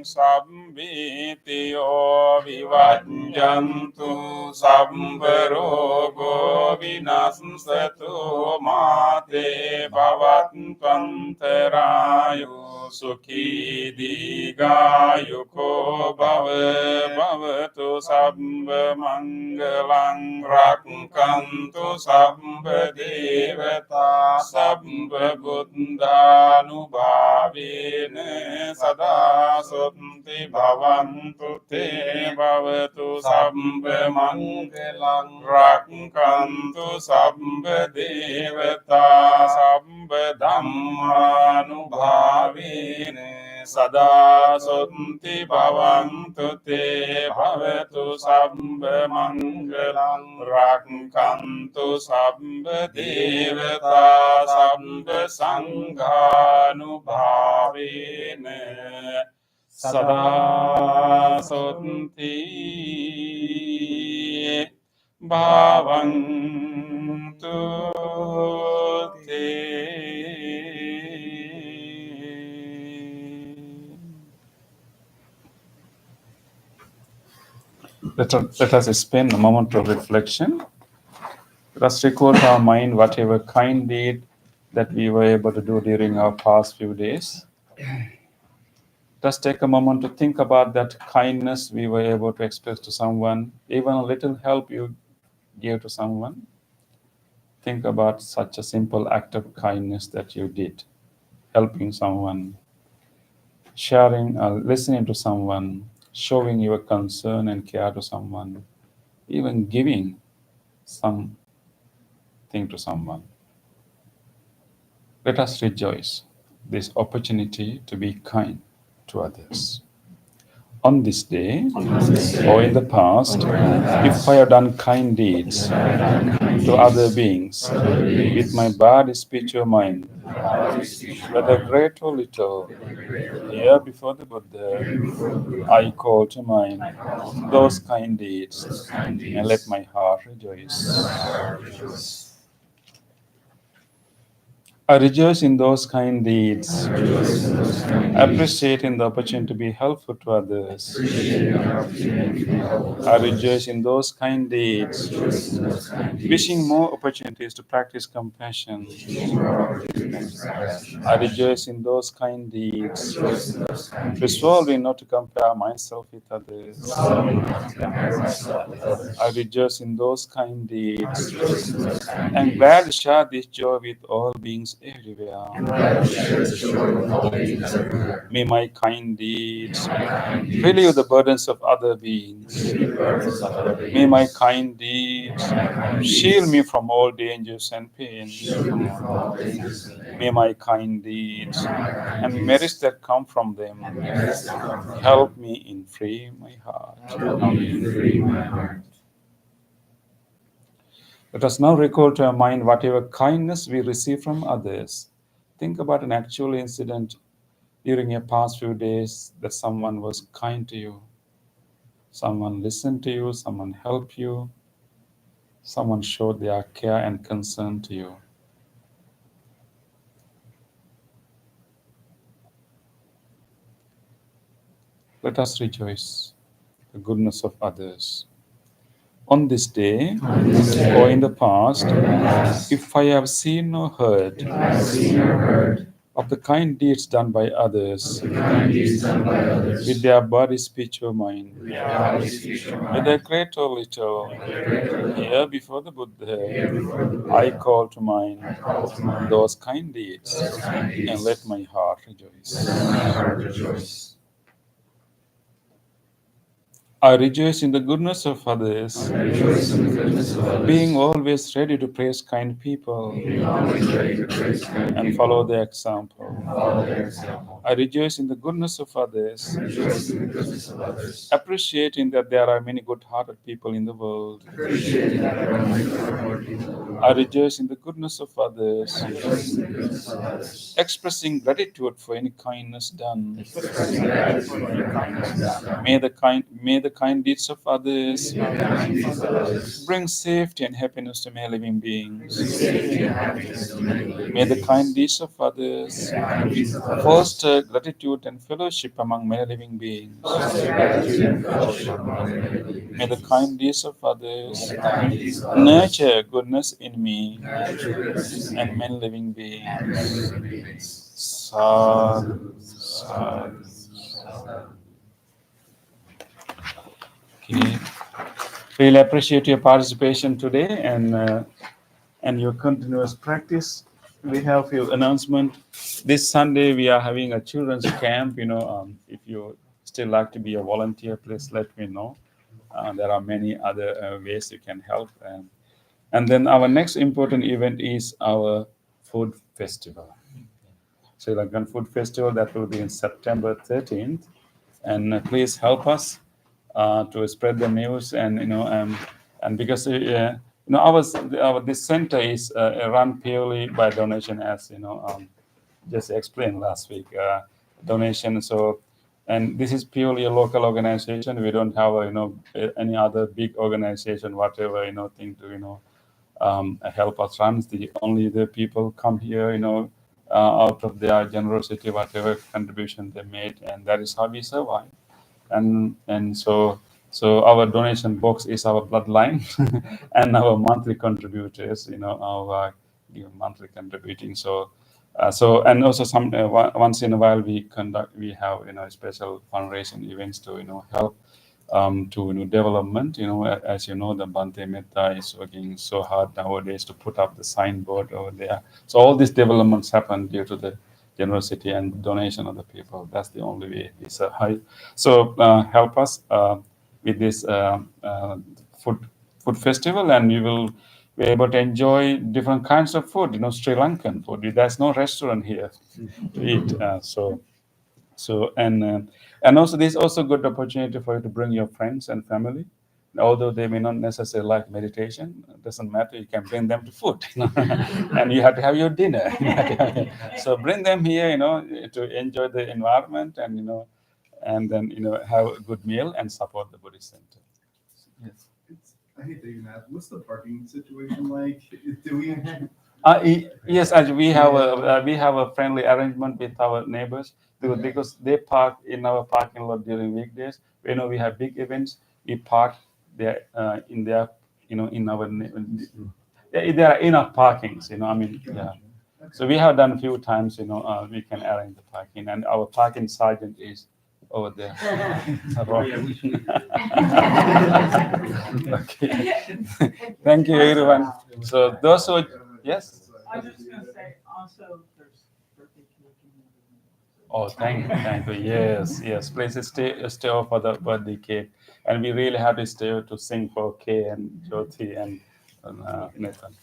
sabbe vitiyo vivajjantu sabba rogo vinasatu mate bhavatantarayo sukhi digayuko bhavatu sabba mangalang rakkantu sabba devata sabba buddhanubhavena sada sutti bhavantu te bhavatu sabba mangalang rakkantu sabba devata sabba dhammanubhavena sada sutti bhavantu te bhavatu sabba mangalang rakkantu sabba devata sabba sanghanubhavena sada sutti bhavantu te. Let us spend a moment of reflection. Let us recall to our mind whatever kind deed that we were able to do during our past few days. Just take a moment to think about that kindness we were able to express to someone, even a little help you gave to someone. Think about such a simple act of kindness that you did, helping someone, sharing, listening to someone, showing your concern and care to someone, even giving something to someone. Let us rejoice this opportunity to be kind to others. On this day, or in the past, if I have done kind deeds to other beings with my body, speech, or mind, whether great or little, here before the Buddha, I call to mind those kind deeds and let my heart rejoice. I rejoice in those kind deeds, appreciating the opportunity to be helpful to others. I rejoice in those kind deeds, wishing more opportunities to practice compassion. I rejoice in those kind deeds, resolving not to compare myself with others. I rejoice in those kind deeds, and gladly share this joy with all beings everywhere. May my kind deeds relieve the burdens of other beings. May my kind deeds shield me from all dangers and pains. May my kind deeds and merits that come from them help me in freeing my heart. Let us now recall to our mind whatever kindness we receive from others. Think about an actual incident during your past few days that someone was kind to you. Someone listened to you, someone helped you, someone showed their care and concern to you. Let us rejoice the goodness of others. On this day, or in the past, if I have seen or heard of the kind deeds done by others, with their body, speech, or mind, whether great or little, here before the Buddha, I call to mind those kind deeds and let my heart rejoice. I rejoice in the goodness of others, being always ready to praise kind people and follow their example. I rejoice in the goodness of others, appreciating that there are many good-hearted people in the world. I rejoice in the goodness of others, expressing gratitude for any kindness done. May the kind deeds of others bring safety and happiness to many living beings. May the kind deeds of others foster foster gratitude and fellowship among many living beings. May the kind deeds of others nurture goodness in me and many living beings. Sadhu, sadhu, sadhu. Okay. Really appreciate your participation today and your continuous practice. We have a few announcements. This Sunday we are having a children's camp. If you still like to be a volunteer, please let me know. There are many other ways you can help. And then our next important event is our food festival. Sri Lankan Food Festival that will be in September 13th. And please help us to spread the news and because this center is run purely by donation, as just explained last week, donation. So, and this is purely a local organization. We don't have any other big organization, whatever thing to help us run. Only the people come here out of their generosity, whatever contribution they made, and that is how we survive. And so our donation box is our bloodline, and our monthly contributors, our monthly contributing. So and also once in a while we have special fundraising events to help to development. As you know, the Bhante Metta is working so hard nowadays to put up the signboard over there. So all these developments happen due to the generosity and donation of the people. That's the only way. So help us with this food festival, and we will be able to enjoy different kinds of food. Sri Lankan food. There's no restaurant here to eat. And also this is also a good opportunity for you to bring your friends and family. Although they may not necessarily like meditation, it doesn't matter. You can bring them to food, and you have to have your dinner. So bring them here, to enjoy the environment and then have a good meal and support the Buddhist center. Yes. I hate to even ask, what's the parking situation like? Do we? Yes, as we have a friendly arrangement with our neighbors because they park in our parking lot during weekdays. We have big events. We park there in their in our there are enough parkings. Yeah. So we have done a few times. We can arrange the parking, and our parking sergeant is over there. Okay. Thank you, everyone. So those who yes. I was just gonna say, also, there's birthday cake and everything. Oh, thank you. Yes. Please stay over for the birthday cake, and we really have to stay to sing for Kay and Jyoti and Nathan.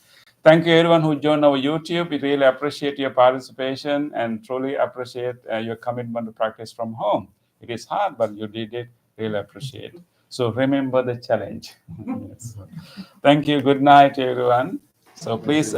Thank you, everyone who joined our YouTube. We really appreciate your participation and truly appreciate your commitment to practice from home. It is hard, but you did it. Really appreciate it. So remember the challenge. Yes. Thank you. Good night, everyone. So please